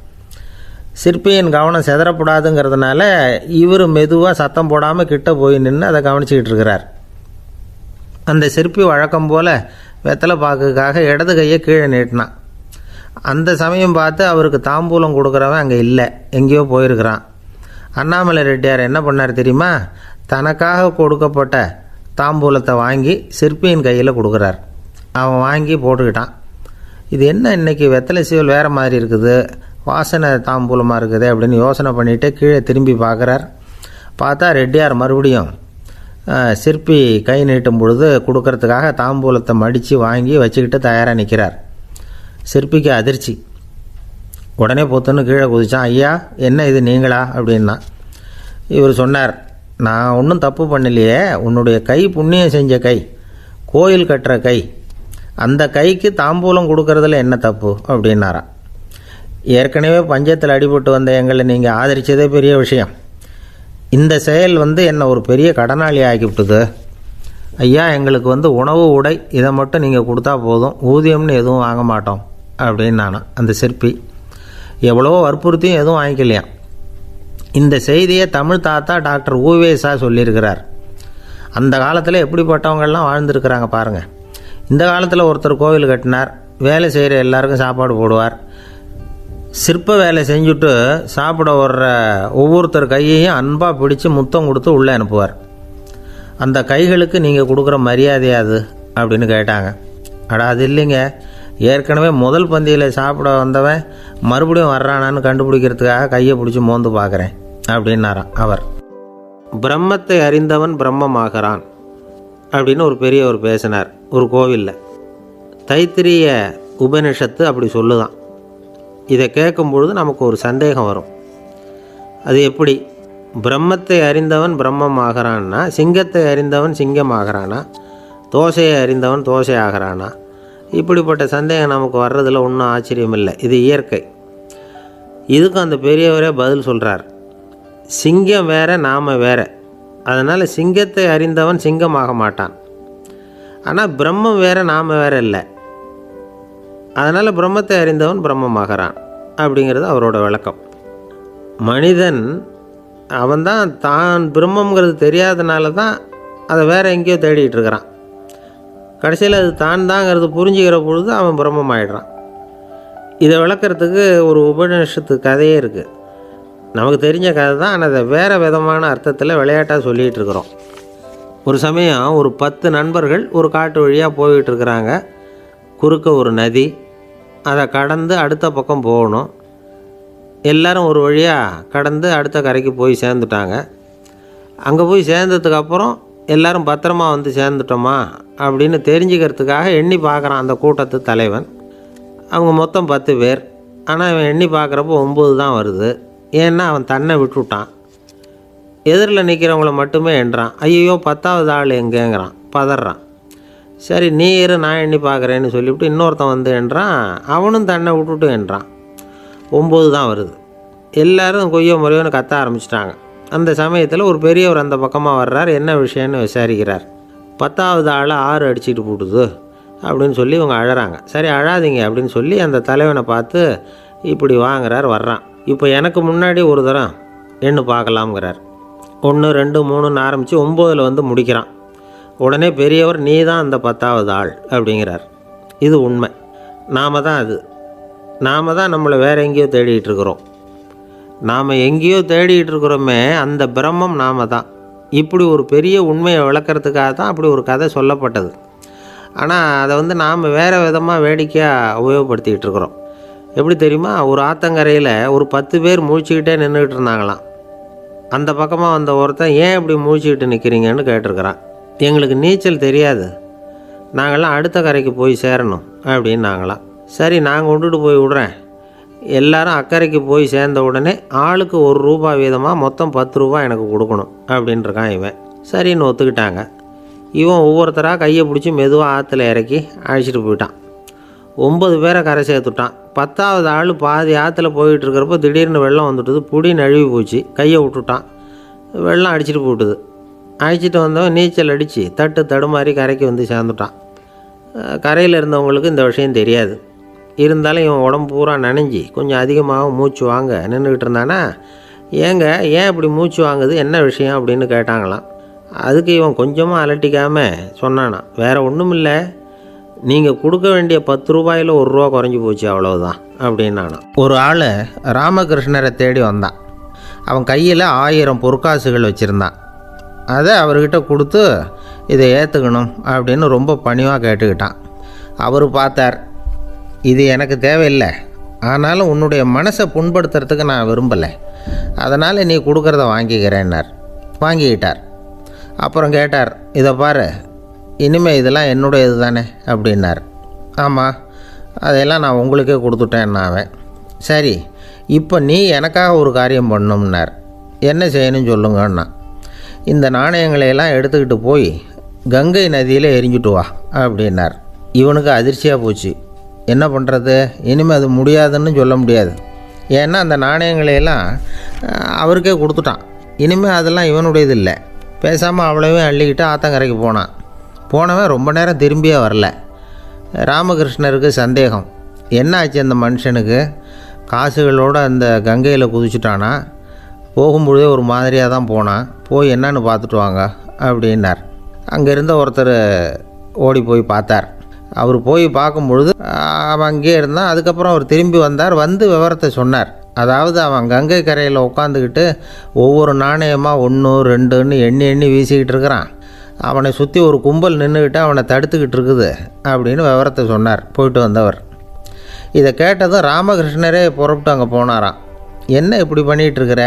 சிற்பியின் கவனம் செதறப்படாதுங்கிறதுனால இவர் மெதுவாக சத்தம் போடாமல் கிட்ட போய் நின்று அதை கவனிச்சிக்கிட்டு இருக்கிறார். அந்த சிற்பி வழக்கம் போல் வெத்தலை பாக்குக்காக இடது கையை கீழே நீட்டினான். அந்த சமயம் பார்த்து அவருக்கு தாம்பூலம் கொடுக்குறவன் அங்கே இல்லை, எங்கேயோ போயிருக்கிறான். அண்ணாமலை ரெட்டியார் என்ன பண்ணார் தெரியுமா? தனக்காக கொடுக்கப்பட்ட தாம்பூலத்தை வாங்கி சிற்பியின் கையில் கொடுக்குறார். அவன் வாங்கி போட்டுக்கிட்டான். இது என்ன இன்னைக்கு வெத்தலை சீவல் வேறு மாதிரி இருக்குது, வாசனை தாம்பூலமாக இருக்குது அப்படின்னு யோசனை பண்ணிவிட்டு கீழே திரும்பி பார்க்குறார். பார்த்தா ரெட்டியார் மறுபடியும் சிற்பி கை நீட்டும் பொழுது கொடுக்கறதுக்காக தாம்பூலத்தை மடித்து வாங்கி வச்சுக்கிட்டு தயாராக நிற்கிறார். சிற்பிக்கு அதிர்ச்சி. உடனே பொத்துன்னு கீழே குதிச்சான். ஐயா என்ன இது நீங்களா அப்படின்னா. இவர் சொன்னார், நான் ஒன்றும் தப்பு பண்ணலையே, உன்னுடைய கை புண்ணியம் செஞ்ச கை, கோயில் கட்டுற கை, அந்த கைக்கு தாம்பூலம் கொடுக்கறதுல என்ன தப்பு அப்படின்னாராம். ஏற்கனவே பஞ்சத்தில் அடிபட்டு வந்த எங்களை நீங்கள் ஆதரித்ததே பெரிய விஷயம். இந்த செயல் என்னை ஒரு பெரிய கடனாளி ஆக்கிவிட்டுது. ஐயா எங்களுக்கு உணவு உடை இதை மட்டும் நீங்கள் கொடுத்தா போதும், ஊதியம்னு எதுவும் வாங்க மாட்டோம் அப்படின்னு நானும். அந்த சிற்பி எவ்வளவோ வற்புறுத்தியும் எதுவும் வாங்கிக்கலையாம். இந்த செய்தியை தமிழ் தாத்தா டாக்டர் ஊவேசா சொல்லியிருக்கிறார். அந்த காலத்தில் எப்படிப்பட்டவங்கள்லாம் வாழ்ந்துருக்கிறாங்க பாருங்கள். இந்த காலத்தில் ஒருத்தர் கோவில் கட்டினார், வேலை செய்கிற எல்லாருக்கும் சாப்பாடு போடுவார். சிற்ப வேலை செஞ்சுட்டு சாப்பிட வர்ற ஒவ்வொருத்தர் கையையும் அன்பாக பிடிச்சி முத்தம் கொடுத்து உள்ளே அனுப்புவார். அந்த கைகளுக்கு நீங்கள் கொடுக்குற மரியாதையாது அப்படின்னு கேட்டாங்க. அடா அது இல்லைங்க, ஏற்கனவே முதல் பந்தியில் சாப்பிட வந்தவன் மறுபடியும் வர்றானான்னு கண்டுபிடிக்கிறதுக்காக கையை பிடிச்சி மோந்து பார்க்குறேன் அப்படின்னாராம் அவர். பிரம்மத்தை அறிந்தவன் பிரம்மமாகறான் அப்படின்னு ஒரு பெரியவர் பேசினார் ஒரு கோவிலில். தைத்திரிய உபனிஷத்து அப்படி சொல்லுதான். இதை கேட்கும் பொழுது நமக்கு ஒரு சந்தேகம் வரும். அது எப்படி? பிரம்மத்தை அறிந்தவன் பிரம்மம் ஆகிறான்னா, சிங்கத்தை அறிந்தவன் சிங்கம் ஆகிறானா, தோசையை அறிந்தவன் தோசை ஆகிறானா? இப்படிப்பட்ட சந்தேகம் நமக்கு வர்றதில் ஒன்றும் ஆச்சரியம் இல்லை. இது இயற்கை. இதுக்கும் அந்த பெரியவரே பதில் சொல்கிறார். சிங்கம் வேற, நாம் வேற. அதனால் சிங்கத்தை அறிந்தவன் சிங்கமாக மாட்டான். ஆனால் பிரம்மம் வேறு, நாம் வேறு இல்லை. அதனால் பிரம்மத்தை அறிந்தவன் பிரம்மமாகறான் அப்படிங்கிறது அவரோட விளக்கம். மனிதன் அவன்தான் தான் பிரம்மங்கிறது தெரியாதனால தான் அதை வேறு எங்கேயோ தேடிகிட்டு இருக்கிறான். கடைசியில் அது தான் தாங்கிறது புரிஞ்சுக்கிற பொழுது அவன் பிரம்மம் ஆகிடுறான். இதை விளக்கிறதுக்கு ஒரு உபநிஷத்து கதையே இருக்குது. நமக்கு தெரிஞ்ச கதை தான், ஆனால் அதை வேறு விதமான அர்த்தத்தில் விளையாட்டாக சொல்லிகிட்டு இருக்கிறோம். ஒரு சமயம் ஒரு 10 நண்பர்கள் ஒரு காட்டு வழியாக போய்கிட்டு இருக்கிறாங்க. குறுக்க ஒரு நதி, அதை கடந்து அடுத்த பக்கம் போகணும். எல்லோரும் ஒரு வழியாக கடந்து அடுத்த கரைக்கு போய் சேர்ந்துட்டாங்க. அங்கே போய் சேர்ந்ததுக்கப்புறம் எல்லோரும் பத்திரமா வந்து சேர்ந்துட்டோமா அப்படின்னு தெரிஞ்சுக்கிறதுக்காக எண்ணி பார்க்குறான் அந்த கூட்டத்து தலைவன். அவங்க மொத்தம் 10 பேர். ஆனால் இவன் எண்ணி பார்க்குறப்போ 9 தான் வருது. ஏன்னா அவன் தன்னை விட்டுவிட்டான். எதிரில் நிற்கிறவங்கள மட்டுமே எண்ணுறான். ஐயோ 10வது ஆள் எங்கேங்கிறான், பதறான். சரி நீ இரு, நான் எண்ணி பார்க்குறேன்னு சொல்லிவிட்டு இன்னொருத்தன் வந்து எண்ணுறான். அவனும் தன்னை விட்டுட்டு எண்ணுறான். 9 தான் வருது. எல்லோரும் கொய்யோ முறையோன்னு கத்த ஆரம்பிச்சிட்டாங்க. அந்த சமயத்தில் ஒரு பெரியவர் அந்த பக்கமாக வர்றார். என்ன விஷயம்னு விசாரிக்கிறார். 10வது ஆள் 6 அடிச்சுட்டு போட்டுது அப்படின்னு சொல்லி இவங்க அழறாங்க. சரி அழாதீங்க அப்படின்னு சொல்லி அந்த தலைவனை பார்த்து இப்படி வாங்குறார். வர்றான். இப்போ எனக்கு முன்னாடி ஒரு தரம் எண்ணு பார்க்கலாம்ங்கிறார். 1 2 3ன்னு ஆரம்பித்து 9ல் வந்து முடிக்கிறான். உடனே பெரியவர் நீ தான் அந்த 10வது ஆள் அப்படிங்கிறார். இது உண்மை. நாம் தான் நம்மளை வேறு எங்கேயோ தேடிகிட்டு இருக்கிறோம். நாம் எங்கேயோ தேடிகிட்டு இருக்கிறோமே, அந்த பிரம்மம் நாம் தான். இப்படி ஒரு பெரிய உண்மையை விளக்கிறதுக்காக தான் அப்படி ஒரு கதை சொல்லப்பட்டது. ஆனால் அதை வந்து நாம் வேறு விதமாக வேடிக்கையாக உபயோகப்படுத்திக்கிட்டு இருக்கிறோம். எப்படி தெரியுமா? ஒரு ஆத்தங்கரையில் ஒரு 10 பேர் முழிச்சுக்கிட்டே நின்றுக்கிட்டு இருந்தாங்களாம். அந்த பக்கமாக வந்த ஒருத்தன் ஏன் இப்படி முழிச்சுக்கிட்டு நிற்கிறீங்கன்னு கேட்டிருக்கிறான். எங்களுக்கு நீச்சல் தெரியாது, நாங்கள்லாம் அடுத்த கரைக்கு போய் சேரணும் அப்படின்னு நாங்களாம். சரி நான் கொண்டுட்டு போய் விடுறேன். எல்லாரும் அக்கறைக்கு போய் சேர்ந்த உடனே ஆளுக்கு ₹1 வீதமாக மொத்தம் ₹10 எனக்கு கொடுக்கணும் அப்படின்ட்டுருக்கான் இவன். சரின்னு ஒத்துக்கிட்டாங்க. இவன் ஒவ்வொருத்தராக கையை பிடிச்சி மெதுவாக ஆற்றுல இறக்கி அழைச்சிட்டு போயிட்டான். 9 பேரை கரை சேர்த்துட்டான். 10வது ஆள் பாதி ஆற்றுல போயிட்டு இருக்கிறப்போ திடீர்னு வெள்ளம் வந்துட்டுது. புடி நழுவி போச்சு. கையை விட்டுட்டான். வெள்ளம் அடிச்சிட்டு போட்டுது. அழைச்சிட்டு வந்தவன் நீச்சல் அடித்து தடுமாறி கரைக்கு வந்து சேர்ந்துட்டான். கரையில் இருந்தவங்களுக்கு இந்த விஷயம் தெரியாது. இருந்தாலும் இவன் உடம்பு பூரா நனைஞ்சி கொஞ்சம் அதிகமாக மூச்சு வாங்க நின்றுக்கிட்டு இருந்தானா, ஏன் இப்படி மூச்சு வாங்குது, என்ன விஷயம் அப்படின்னு கேட்டாங்களாம். அதுக்கு இவன் கொஞ்சமாக அலட்டிக்காமல் சொன்னானா, வேறு ஒன்றும் இல்லை, நீங்கள் கொடுக்க வேண்டிய ₹10ல் ₹1 குறைஞ்சி போச்சு, அவ்வளவுதான் அப்படின்னானா. ஒரு ஆள் ராமகிருஷ்ணரை தேடி வந்தான். அவன் கையில் 1000 பொற்காசுகள் வச்சுருந்தான். அதை அவர்கிட்ட கொடுத்து இதை ஏற்றுக்கணும் அப்படின்னு ரொம்ப பணிவாக கேட்டுக்கிட்டான். அவர் பார்த்தார், இது எனக்கு தேவையில்லை, ஆனாலும் உன்னுடைய மனசை புண்படுத்துறதுக்கு நான் விரும்பலை, அதனால் நீ கொடுக்குறத வாங்கிக்கிறேன்னார். வாங்கிக்கிட்டார். அப்புறம் கேட்டார், இதை பாரு, இனிமேல் இதெல்லாம் என்னுடைய இது தானே அப்படின்னார். ஆமாம், அதையெல்லாம் நான் உங்களுக்கே கொடுத்துட்டேன்னா அவன். சரி இப்போ நீ எனக்காக ஒரு காரியம் பண்ணணும்னார். என்ன செய்யணும்னு சொல்லுங்கன்னா, இந்த நாணயங்களையெல்லாம் எடுத்துக்கிட்டு போய் கங்கை நதியில் எரிஞ்சுட்டு வா அப்படின்னார். இவனுக்கு அதிர்ச்சியாக போச்சு. என்ன பண்ணுறது, இனிமேல் அது முடியாதுன்னு சொல்ல முடியாது. ஏன்னா அந்த நாணயங்களையெல்லாம் அவருக்கே கொடுத்துட்டான். இனிமேல் அதெல்லாம் இவனுடையது இல்லை. பேசாமல் அவ்வளோவே அள்ளிக்கிட்டு ஆத்தங்கரைக்கு போனவன் ரொம்ப நேரம் திரும்பியே வரல. ராமகிருஷ்ணருக்கு சந்தேகம், என்ன ஆச்சு அந்த மனுஷனுக்கு, காசுகளோடு அந்த கங்கையில் குதிச்சுட்டானா, போகும்பொழுதே ஒரு மாதிரியாக தான் போனான், போய் என்னன்னு பார்த்துட்டு வாங்க அப்படின்னார். அங்கே இருந்த ஒருத்தர் ஓடி போய் பார்த்தார். அவர் போய் பார்க்கும்பொழுது அவன் அங்கேயே இருந்தான். அதுக்கப்புறம் அவர் திரும்பி வந்தார். வந்து விவரத்தை சொன்னார். அதாவது அவன் கங்கை கரையில் உட்காந்துக்கிட்டு ஒவ்வொரு நாணயமாக 1 2ன்னு எண்ணி வீசிக்கிட்டு இருக்கிறான். அவனை சுற்றி ஒரு கும்பல் நின்றுக்கிட்டு அவனை தடுத்துக்கிட்டு இருக்குது அப்படின்னு விவரத்தை சொன்னார் போயிட்டு வந்தவர். இதை கேட்டதும் ராமகிருஷ்ணரே புறப்பட்டு அங்கே போனாராம். என்ன இப்படி பண்ணிகிட்ருக்கிற,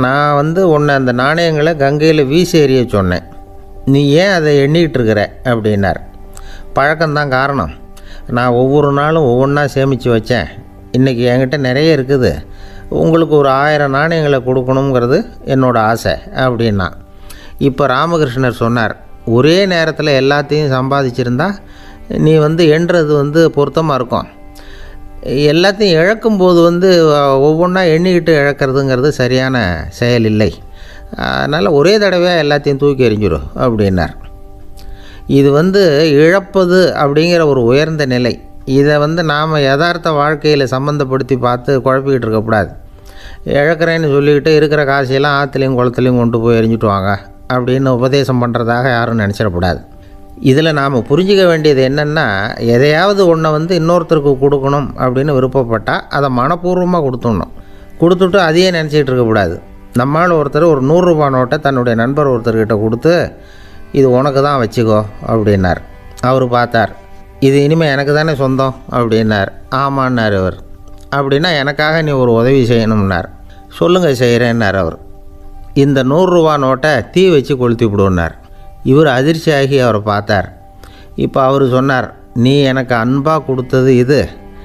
நான் உன்னை அந்த நாணயங்களை கங்கையில் வீசி எறிய சொன்னேன், நீ ஏன் அதை எண்ணிக்கிட்டு இருக்கிற அப்படின்னார். பழக்கம்தான் காரணம், நான் ஒவ்வொரு நாளும் ஒவ்வொன்றா சேமித்து வச்சேன். இன்றைக்கி என்கிட்ட நிறைய இருக்குது, உங்களுக்கு ஒரு 1000 நாணயங்களை கொடுக்கணுங்கிறது என்னோடய ஆசை அப்படின்னா. இப்போ ராமகிருஷ்ணர் சொன்னார், ஒரே நேரத்தில் எல்லாத்தையும் சம்பாதிச்சிருந்தா நீ எண்ணுறது பொருத்தமாக இருக்கும். எல்லாத்தையும் இழக்கும்போது ஒவ்வொன்றா எண்ணிக்கிட்டு இழக்கிறதுங்கிறது சரியான செயல் இல்லை. அதனால் ஒரே தடவையாக எல்லாத்தையும் தூக்கி எறிஞ்சிடும் அப்படின்னார். இது இழப்பது அப்படிங்கிற ஒரு உயர்ந்த நிலை. இதை நாம் யதார்த்த வாழ்க்கையில் சம்மந்தப்படுத்தி பார்த்து குழப்பிக்கிட்டு இருக்கக்கூடாது. இழக்கிறேன்னு சொல்லிக்கிட்டு இருக்கிற காசையெல்லாம் ஆற்றுலையும் குளத்துலையும் கொண்டு போய் எறிஞ்சிட்டு வாங்க அப்படின்னு உபதேசம் பண்ணுறதாக யாரும் நினச்சிடக்கூடாது. இதில் நாம் புரிஞ்சிக்க வேண்டியது என்னென்னா, எதையாவது ஒன்றை இன்னொருத்தருக்கு கொடுக்கணும் அப்படின்னு விருப்பப்பட்டால் அதை மனப்பூர்வமாக கொடுத்துட்டு அதையே நினச்சிக்கிட்டு இருக்கக்கூடாது. நம்மால் ஒருத்தர் ஒரு 100 ரூபா நோட்டை தன்னுடைய நண்பர் ஒருத்தர்கிட்ட கொடுத்து, இது உனக்கு தான் வச்சுக்கோ அப்படின்னார். அவர் பார்த்தார், இது இனிமேல் எனக்கு தானே சொந்தம் அப்படின்னார். ஆமான்னார் அவர். அப்படின்னா எனக்காக நீ ஒரு உதவி செய்யணும்னார். சொல்லுங்கள் செய்கிறேன்னார் அவர். இந்த 100 ரூபா நோட்டை தீ வச்சு கொளுத்தி விடுன்னார். இவர் அதிர்ச்சியாகி அவரை பார்த்தார். இப்போ அவர் சொன்னார், நீ எனக்கு அன்பாக கொடுத்தது இது,